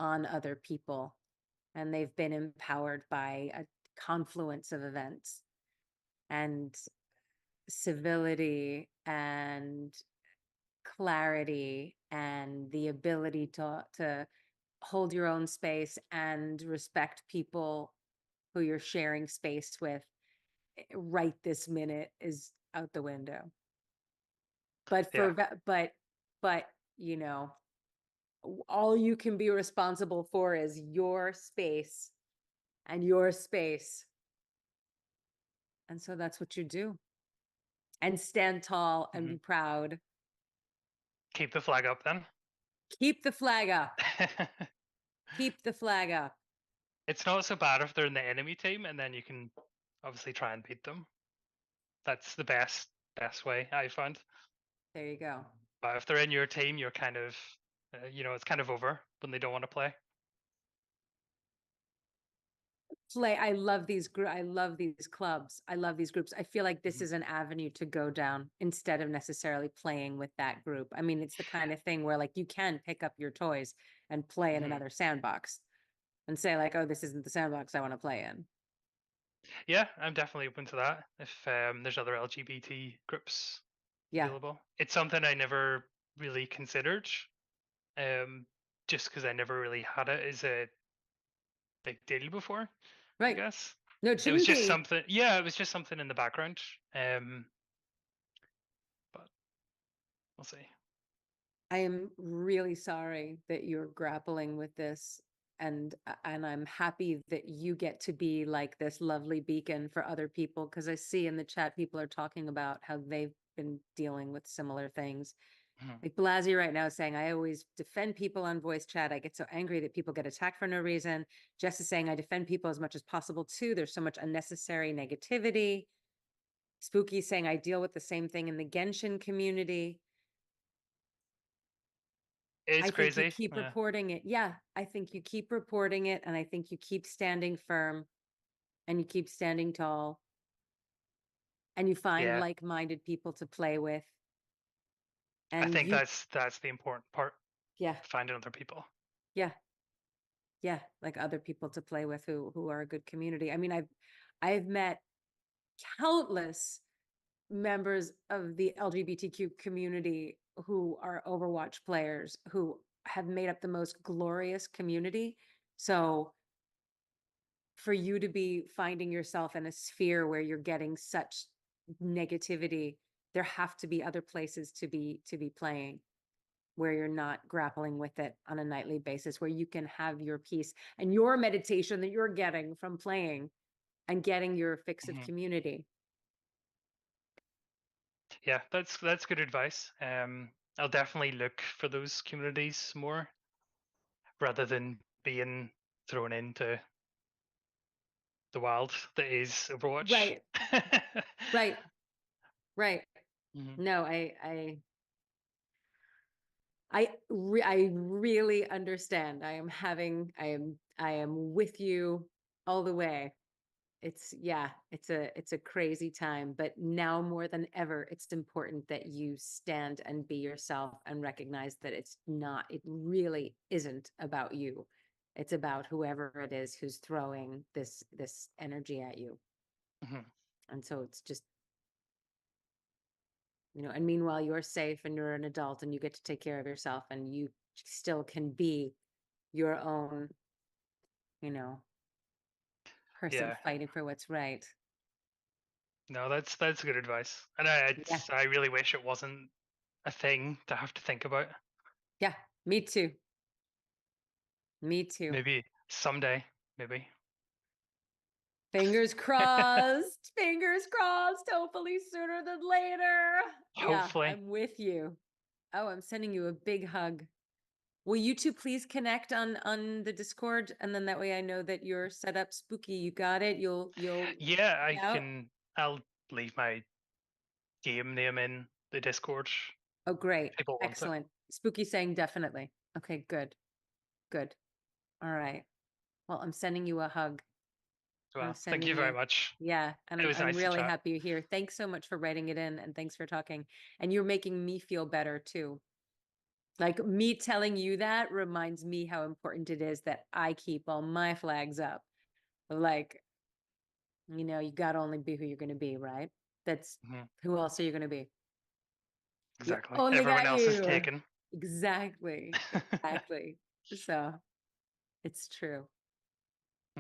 on other people. And they've been empowered by a confluence of events and civility and clarity and the ability to hold your own space and respect people who you're sharing space with right this minute is out the window. But Yeah. but you know, all you can be responsible for is your space and your space. And so that's what you do. And stand tall and be proud. Keep the flag up then. Keep the flag up. Keep the flag up. It's not so bad if they're in the enemy team, and then you can obviously try and beat them. That's the best way I found. There you go. But if they're in your team, you're kind of, it's kind of over when they don't want to play. I love these I love these clubs. I love these groups. I feel like this Mhm. is an avenue to go down instead of necessarily playing with that group. I mean, it's the kind of thing where like you can pick up your toys and play in Mhm. another sandbox and say like, oh, this isn't the sandbox I want to play in. Yeah, I'm definitely open to that. If there's other LGBT groups Yeah. available, it's something I never really considered. Just because I never really had it as a big deal before. I Right. guess No, it it was shouldn't just be. something. Yeah, it was just something in the background. But we'll see. I am really sorry that you're grappling with this, and I'm happy that you get to be like this lovely beacon for other people, because I see in the chat people are talking about how they've been dealing with similar things. Mhm. Like Blasey right now is saying, I always defend people on voice chat. I get so angry that people get attacked for no reason. Jess is saying, I defend people as much as possible too. There's so much unnecessary negativity. Spooky saying, I deal with the same thing in the Genshin community. It's I think you crazy. keep Yeah. reporting it. Yeah, I think you keep reporting it, and I think you keep standing firm and you keep standing tall and you find Yeah. like-minded people to play with. I And think you, that's the important part. yeah, Finding other people. yeah, yeah, like other people to play with who are a good community. I mean, I've met countless members of the LGBTQ community who are Overwatch players who have made up the most glorious community. So for you to be finding yourself in a sphere where you're getting such negativity, there have to be other places to be playing where you're not grappling with it on a nightly basis, where you can have your peace and your meditation that you're getting from playing and getting your fix of Mhm. community. Yeah, that's good advice. I'll definitely look for those communities more rather than being thrown into the wild that is Overwatch. Right, right, right. Mhm. No, I really understand. I am with you all the way. It's a crazy time, but now more than ever, it's important that you stand and be yourself and recognize that it really isn't about you. It's about whoever it is who's throwing this energy at you. Mhm. And so it's just, and meanwhile you're safe and you're an adult and you get to take care of yourself and you still can be your own, you know, person Yeah. fighting for what's right. No, that's good advice. And Yeah. I really wish it wasn't a thing to have to think about. Yeah. Me too. Me too. Maybe someday, maybe. Fingers crossed. Fingers crossed. Hopefully sooner than later. Yeah, Hopefully. I'm with you. Oh, I'm sending you a big hug. Will you two please connect on the Discord, and then that way I know that you're set up. Spooky, you got it. You'll Yeah, out. I'll leave my game name in the Discord. Oh, great. People want it. Excellent. Spooky saying definitely. Okay, good. Good. All right. Well, I'm sending you a hug. Well, thank sending you very you. much. Yeah, and It was I'm nice to really chat. happy you're here. Thanks so much for writing it in, and thanks for talking. And you're making me feel better too. Like me telling you that reminds me how important it is that I keep all my flags up. Like, you gotta only be who you're gonna be, right? That's Mhm. who else are you gonna be? You Exactly. only Everyone got else is you. taken. Exactly. Exactly. So it's true.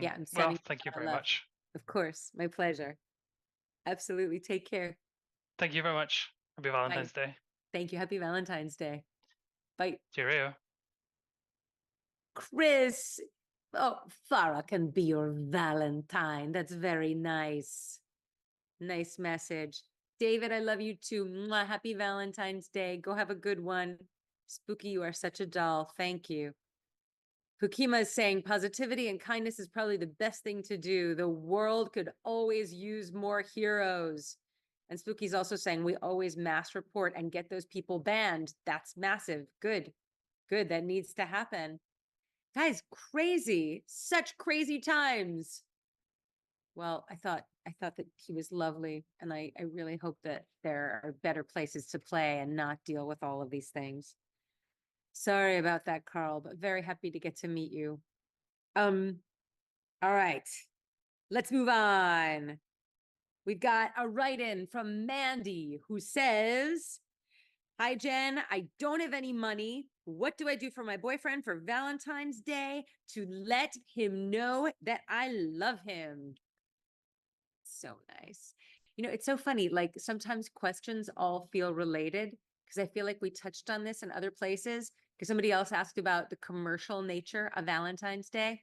Yeah, I'm Well, sending you thank you a lot of very love. much. Of course, my pleasure. Absolutely. Take care. Thank you very much. Happy Bye. Valentine's Day. Thank you. Happy Valentine's Day. Bye. Cheerio. Chris. Oh, Farah can be your Valentine. That's very nice. Nice message. David, I love you too. Mwah. Happy Valentine's Day. Go have a good one. Spooky, you are such a doll. Thank you. Hukima is saying positivity and kindness is probably the best thing to do. The world could always use more heroes. And Spooky's also saying we always mass report and get those people banned. That's massive. Good. Good. That needs to happen. Guys, crazy. Such crazy times. Well, I thought that he was lovely, and I really hope that there are better places to play and not deal with all of these things. Sorry about that, Carl, but very happy to get to meet you. All right. Let's move on. We've got a write-in from Mandy who says, "Hi, Jen. I don't have any money. What do I do for my boyfriend for Valentine's Day to let him know that I love him?" So nice. It's so funny. Like sometimes questions all feel related because I feel like we touched on this in other places because somebody else asked about the commercial nature of Valentine's Day.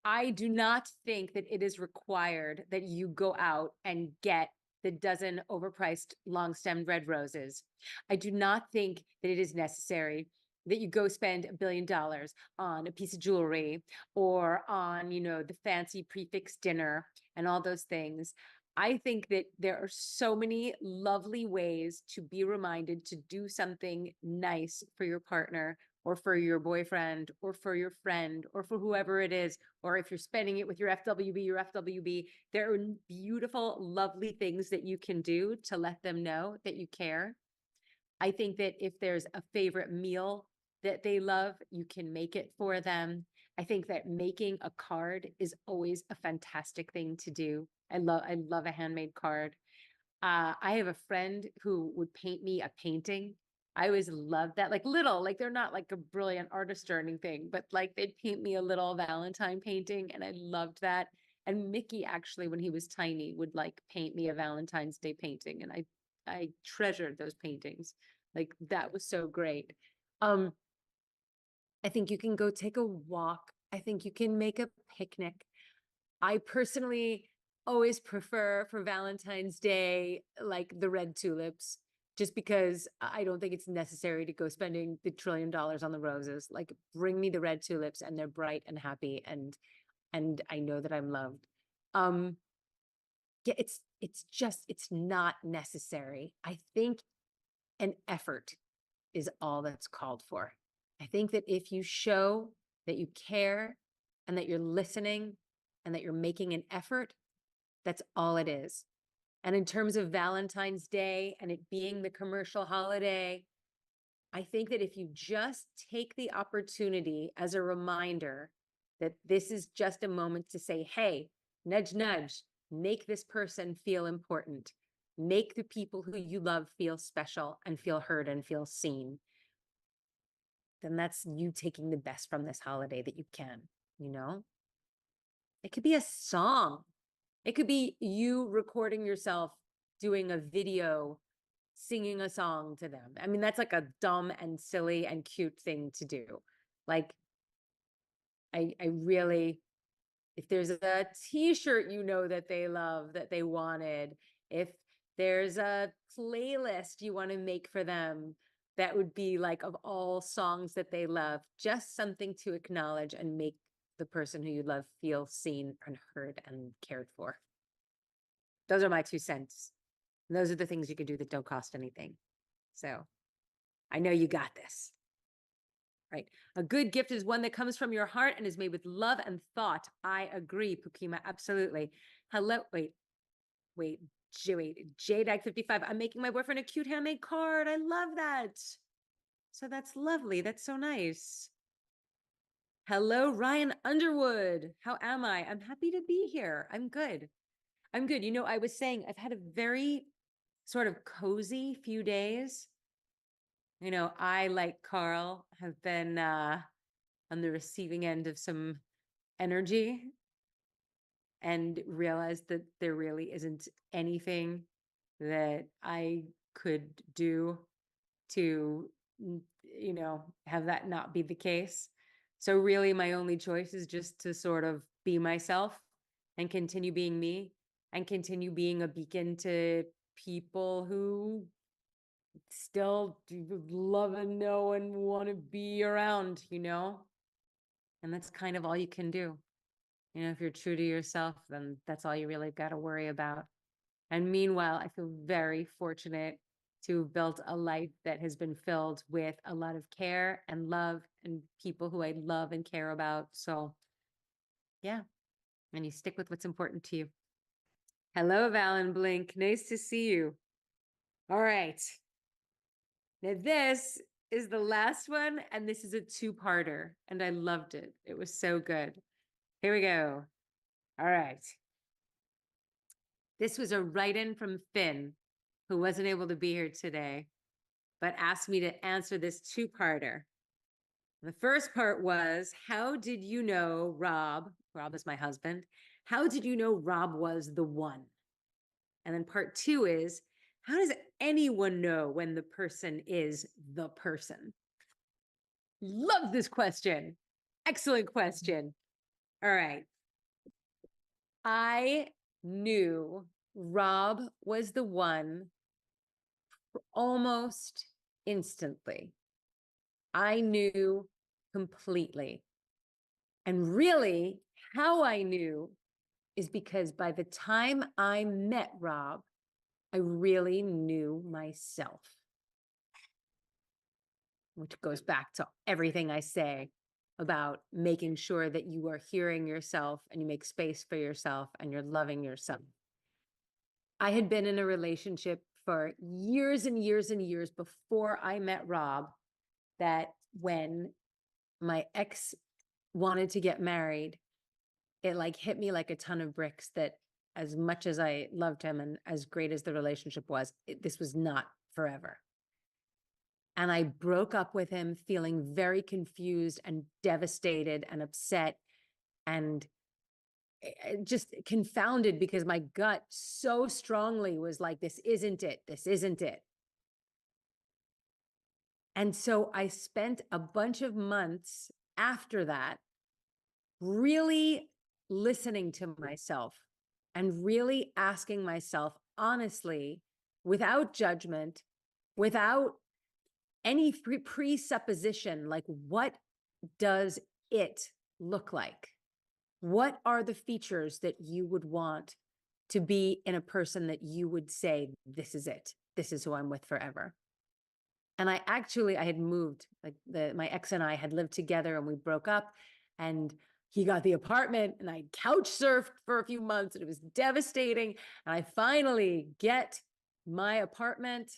I do not think that it is required that you go out and get the dozen overpriced long-stemmed red roses. I do not think that it is necessary that you go spend $1 billion on a piece of jewelry or on, the fancy prefix dinner and all those things. I think that there are so many lovely ways to be reminded to do something nice for your partner or for your boyfriend or for your friend or for whoever it is, or if you're spending it with your FWB, there are beautiful, lovely things that you can do to let them know that you care. I think that if there's a favorite meal that they love, you can make it for them. I think that making a card is always a fantastic thing to do. I love a handmade card. I have a friend who would paint me a painting. I always loved that. Like they're not like a brilliant artist or anything, but like they'd paint me a little Valentine painting and I loved that. And Mickey actually, when he was tiny, would like paint me a Valentine's Day painting. And I treasured those paintings. Like that was so great. I think you can go take a walk. I think you can make a picnic. I personally always prefer for Valentine's Day, like the red tulips, just because I don't think it's necessary to go spending the $1 trillion on the roses. Like bring me the red tulips and they're bright and happy and I know that I'm loved. Yeah, it's not necessary. I think an effort is all that's called for. I think that if you show that you care and that you're listening and that you're making an effort, that's all it is. And in terms of Valentine's Day and it being the commercial holiday, I think that if you just take the opportunity as a reminder that this is just a moment to say, hey, nudge, nudge, make this person feel important. Make the people who you love feel special and feel heard and feel seen. Then that's you taking the best from this holiday that you can, It could be a song. It could be you recording yourself doing a video, singing a song to them. I mean, that's like a dumb and silly and cute thing to do. Like, I really, if there's a t-shirt that they love, that they wanted, if there's a playlist you want to make for them, that would be like of all songs that they love, just something to acknowledge and make the person who you love feel seen and heard and cared for. Those are my 2 cents. And those are the things you can do that don't cost anything. So I know you got this. right. A good gift is one that comes from your heart and is made with love and thought. I agree, Pukima, absolutely. Hello, wait, JDAG55. I'm making my boyfriend a cute handmade card. I love that. So that's lovely. That's so nice. Hello, Ryan Underwood. How am I? I'm happy to be here. I'm good. I'm good. You know, I was saying I've had a very sort of cozy few days. You know, I, like Carl, have been on the receiving end of some energy and realized that there really isn't anything that I could do to, you know, have that not be the case. So really my only choice is just to sort of be myself and continue being me and continue being a beacon to people who still love and know and want to be around, you know? And that's kind of all you can do. You know, if you're true to yourself, then that's all you really got to worry about. And meanwhile, I feel very fortunate to have built a life that has been filled with a lot of care and love and people who I love and care about. So, yeah. And you stick with what's important to you. Hello, Valen Blink. Nice to see you. All right. Now, this is the last one, and this is a two-parter, and I loved it. It was so good. Here we go. All right. This was a write-in from Finn, who wasn't able to be here today, but asked me to answer this two-parter. The first part was, how did you know Rob is my husband, how did you know Rob was the one? And then part two is, how does anyone know when the person is the person? Love this question. Excellent question. All right. I knew Rob was the one almost instantly. I knew completely. And really, how I knew is because by the time I met Rob, I really knew myself. Which goes back to everything I say about making sure that you are hearing yourself and you make space for yourself and you're loving yourself. I had been in a relationship for years and years and years before I met Rob, that when my ex wanted to get married, it like hit me like a ton of bricks that as much as I loved him and as great as the relationship was, this was not forever. And I broke up with him feeling very confused and devastated and upset and just confounded because my gut so strongly was like, this isn't it. This isn't it. And so I spent a bunch of months after that really listening to myself and really asking myself honestly, without judgment, without any presupposition, like, what does it look like? What are the features that you would want to be in a person that you would say, this is it, this is who I'm with forever? And I had moved, like my ex and I had lived together and we broke up and he got the apartment and I couch surfed for a few months and it was devastating. And I finally get my apartment.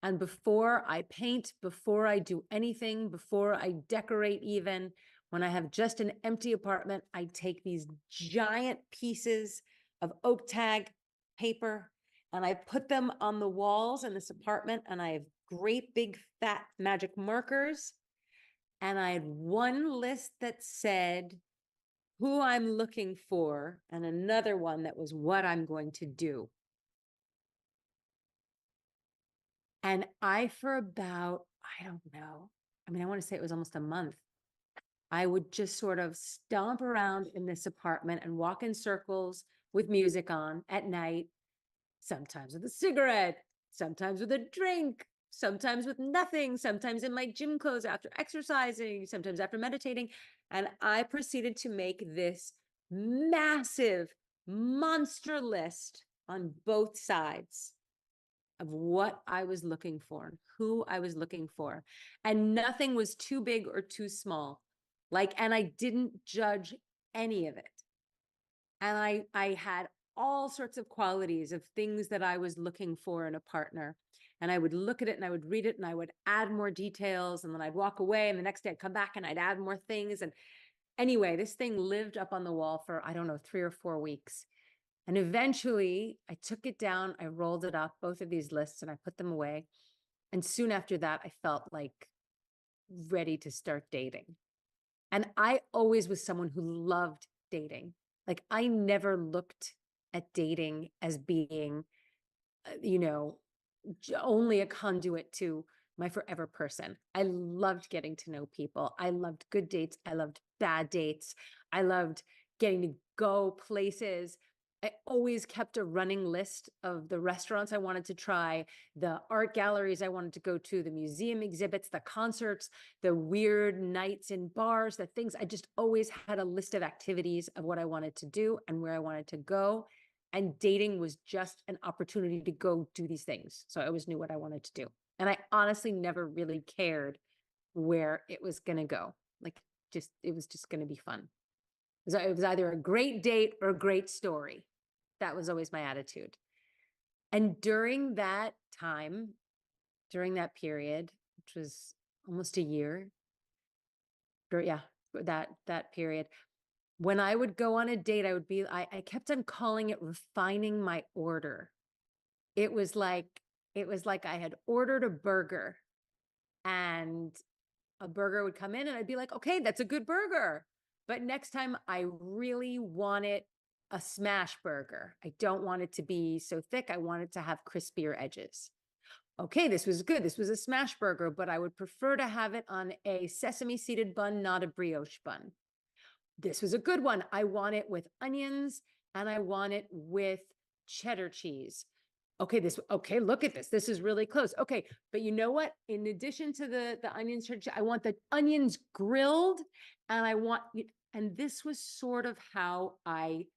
And before I paint, before I do anything, before I decorate even, when I have just an empty apartment, I take these giant pieces of oak tag paper and I put them on the walls in this apartment, and I have great big fat magic markers. And I had one list that said who I'm looking for and another one that was what I'm going to do. And for about, I don't know, I mean, I want to say it was almost a month, I would just sort of stomp around in this apartment and walk in circles with music on at night, sometimes with a cigarette, sometimes with a drink, sometimes with nothing, sometimes in my gym clothes after exercising, sometimes after meditating. And I proceeded to make this massive monster list on both sides of what I was looking for, who I was looking for. And nothing was too big or too small. And I didn't judge any of it. And I had all sorts of qualities of things that I was looking for in a partner. And I would look at it and I would read it and I would add more details. And then I'd walk away and the next day I'd come back and I'd add more things. And anyway, this thing lived up on the wall for, I don't know, 3 or 4 weeks. And eventually I took it down, I rolled it up, both of these lists, and I put them away. And soon after that, I felt like ready to start dating. And I always was someone who loved dating. Like I never looked at dating as being, only a conduit to my forever person. I loved getting to know people. I loved good dates. I loved bad dates. I loved getting to go places. I always kept a running list of the restaurants I wanted to try, the art galleries I wanted to go to, the museum exhibits, the concerts, the weird nights in bars, the things. I just always had a list of activities of what I wanted to do and where I wanted to go. And dating was just an opportunity to go do these things. So I always knew what I wanted to do. And I honestly never really cared where it was going to go. It was just going to be fun. It was either a great date or a great story. That was always my attitude. And during that time, during that period, which was almost a year, that period, when I would go on a date, I kept on calling it refining my order. It was like I had ordered a burger and a burger would come in and I'd be like, okay, that's a good burger. But next time I really want it a smash burger. I don't want it to be so thick. I want it to have crispier edges. Okay, this was good. This was a smash burger, but I would prefer to have it on a sesame seeded bun, not a brioche bun. This was a good one. I want it with onions and I want it with cheddar cheese. Okay, look at this. This is really close. Okay, but you know what? In addition to the onions, I want the onions grilled and this was sort of how I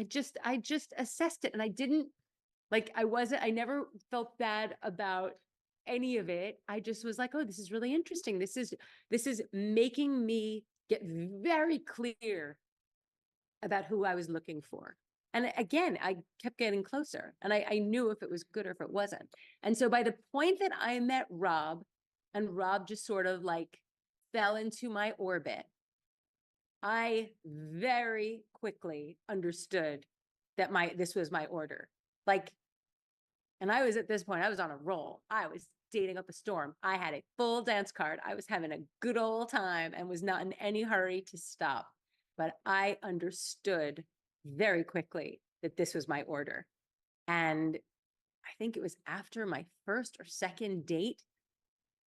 just assessed it. And I never felt bad about any of it. I just was like, oh, this is really interesting. This is making me get very clear about who I was looking for. And again, I kept getting closer and I knew if it was good or if it wasn't. And so by the point that I met Rob and Rob just sort of fell into my orbit, I very quickly understood that this was my order. And I was at this point, I was on a roll. I was dating up a storm. I had a full dance card. I was having a good old time and was not in any hurry to stop. But I understood very quickly that this was my order. And I think it was after my first or second date,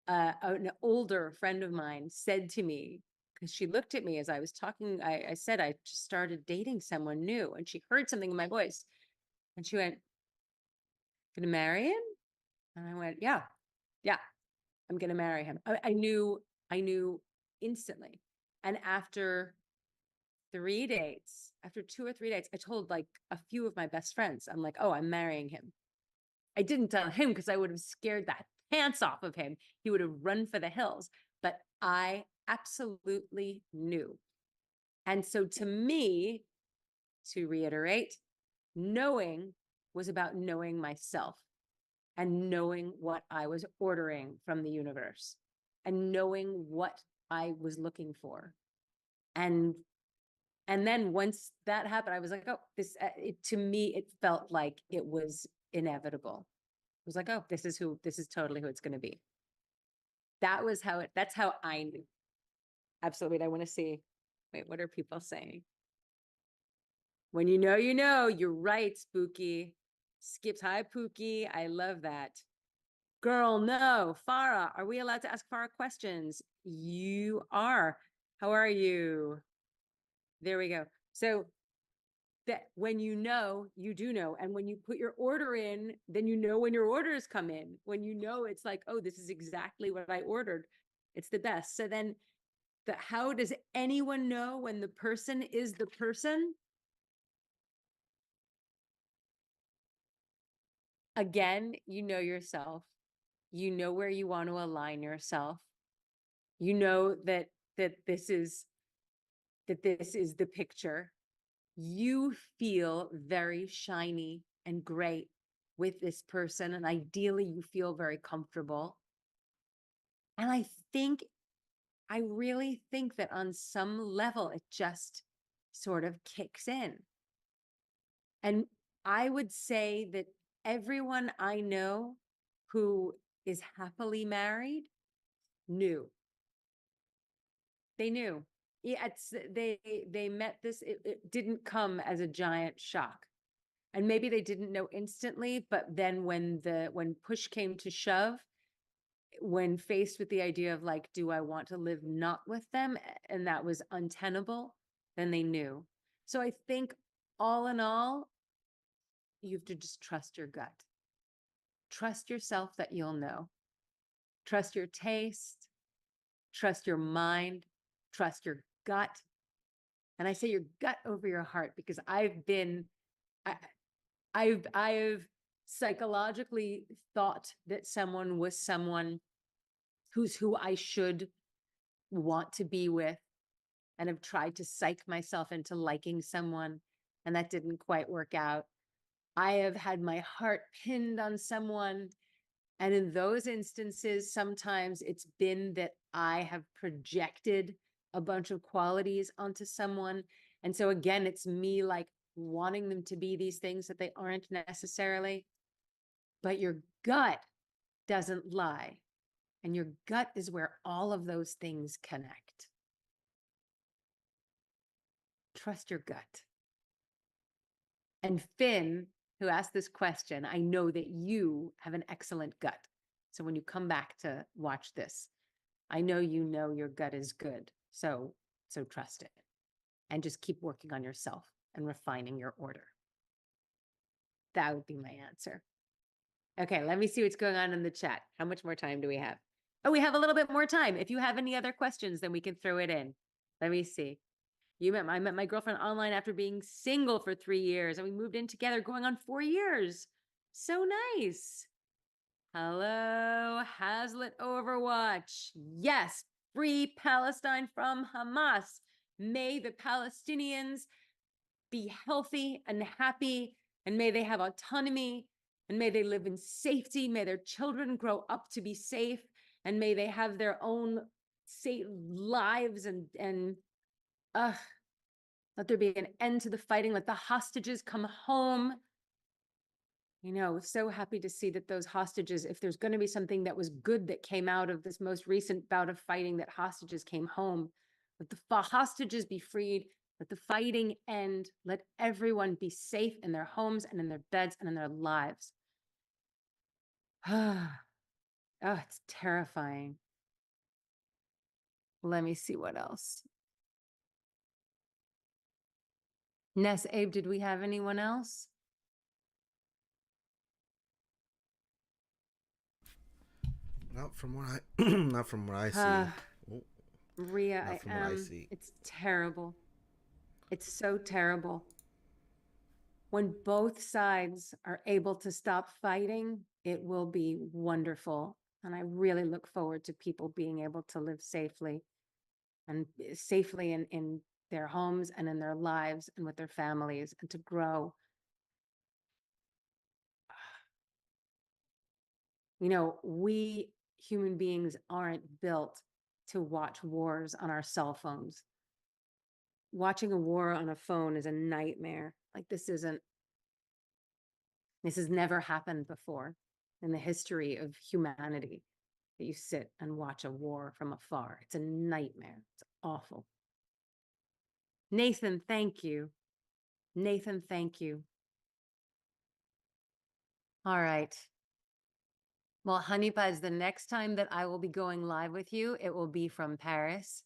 an older friend of mine said to me, because she looked at me as I was talking, I said, I just started dating someone new. And she heard something in my voice. And she went, gonna marry him? And I went, yeah, I'm gonna marry him. I knew instantly. And after 2 or 3 dates, I told a few of my best friends, I'm like, oh, I'm marrying him. I didn't tell him because I would have scared the pants off of him. He would have run for the hills, but I absolutely knew. And so to me, to reiterate, knowing was about knowing myself and knowing what I was ordering from the universe and knowing what I was looking for. And then once that happened, I was like, oh, to me, it felt like it was inevitable. It was like, oh, this is totally who it's going to be. That's how I knew. Absolutely. I want to see, wait, what are people saying? When you know, you're right, Spooky. Skips, hi, Pookie. I love that. Girl, no. Farah, are we allowed to ask Farah questions? You are. How are you? There we go. So that when you know, you do know. And when you put your order in, then you know when your orders come in. When you know, it's like, oh, this is exactly what I ordered. It's the best. So then how does anyone know when the person is the person? Again, you know yourself. You know where you want to align yourself. You know that this is the picture. You feel very shiny and great with this person, and ideally you feel very comfortable. And I really think that on some level it just sort of kicks in. And I would say that everyone I know who is happily married knew. They knew. Yeah, they met this, it didn't come as a giant shock. And maybe they didn't know instantly, but then when push came to shove, when faced with the idea of like, do I want to live not with them? And that was untenable, then they knew. So I think all in all, you have to just trust your gut. Trust yourself that you'll know. Trust your taste, trust your mind, trust your gut. And I say your gut over your heart because I've psychologically thought that someone was someone who I should want to be with, and have tried to psych myself into liking someone, and that didn't quite work out. I have had my heart pinned on someone, and in those instances, sometimes it's been that I have projected a bunch of qualities onto someone. And so again, it's me like wanting them to be these things that they aren't necessarily. But your gut doesn't lie. And your gut is where all of those things connect. Trust your gut. And Finn, who asked this question, I know that you have an excellent gut. So when you come back to watch this, I know you know your gut is good. So trust it. And just keep working on yourself and refining your order. That would be my answer. Okay, let me see what's going on in the chat. How much more time do we have? Oh, we have a little bit more time. If you have any other questions, then we can throw it in. Let me see. I met my girlfriend online after being single for 3 years, and we moved in together going on 4 years. So nice. Hello, Hazlitt Overwatch. Yes, free Palestine from Hamas. May the Palestinians be healthy and happy, and may they have autonomy, and may they live in safety. May their children grow up to be safe, and may they have their own safe lives, and let there be an end to the fighting. Let the hostages come home. You know, so happy to see that those hostages, if there's going to be something that was good that came out of this most recent bout of fighting, that hostages came home. Let the hostages be freed. Let the fighting end. Let everyone be safe in their homes and in their beds and in their lives. Oh, it's terrifying. Let me see what else. Ness, Abe, did we have anyone else? Not from what I not from what I see. Oh, Rhea, not from what I see. It's terrible. It's so terrible. When both sides are able to stop fighting, it will be wonderful. And I really look forward to people being able to live safely and safely in their homes and in their lives and with their families, and to grow. You know, we human beings aren't built to watch wars on our cell phones. Watching a war on a phone is a nightmare. Like this has never happened before in the history of humanity, that you sit and watch a war from afar. It's a nightmare. It's awful. Nathan, thank you. Nathan, thank you. All right. Well, Honey Buds, the next time that I will be going live with you, it will be from Paris.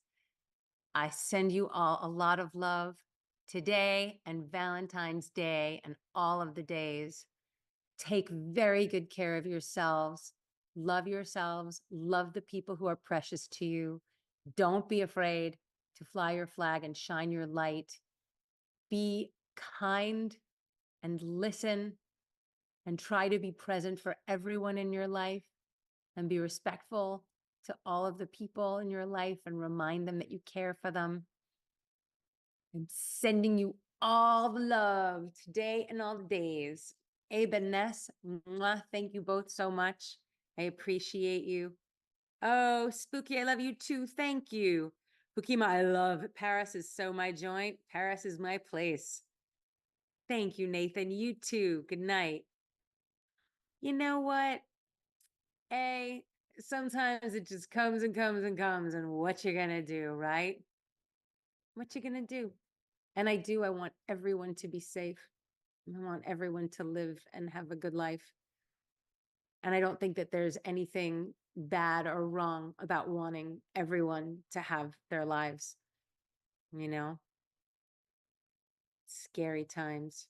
I send you all a lot of love today and Valentine's Day and all of the days. Take very good care of yourselves. Love yourselves. Love the people who are precious to you. Don't be afraid to fly your flag and shine your light. Be kind and listen and try to be present for everyone in your life and be respectful to all of the people in your life and remind them that you care for them. I'm sending you all the love today and all the days. Abe and Ness, mwah, thank you both so much. I appreciate you. Oh, Spooky, I love you too. Thank you. Hukima, I love Paris is so my joint. Paris is my place. Thank you, Nathan. You too. Good night. You know what? Sometimes it just comes and comes and comes, and what you're gonna do, right? What you gonna do? And I want everyone to be safe. I want everyone to live and have a good life. And I don't think that there's anything bad or wrong about wanting everyone to have their lives, you know? Scary times.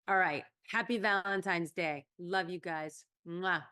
All right. Happy Valentine's Day. Love you guys. Mwah.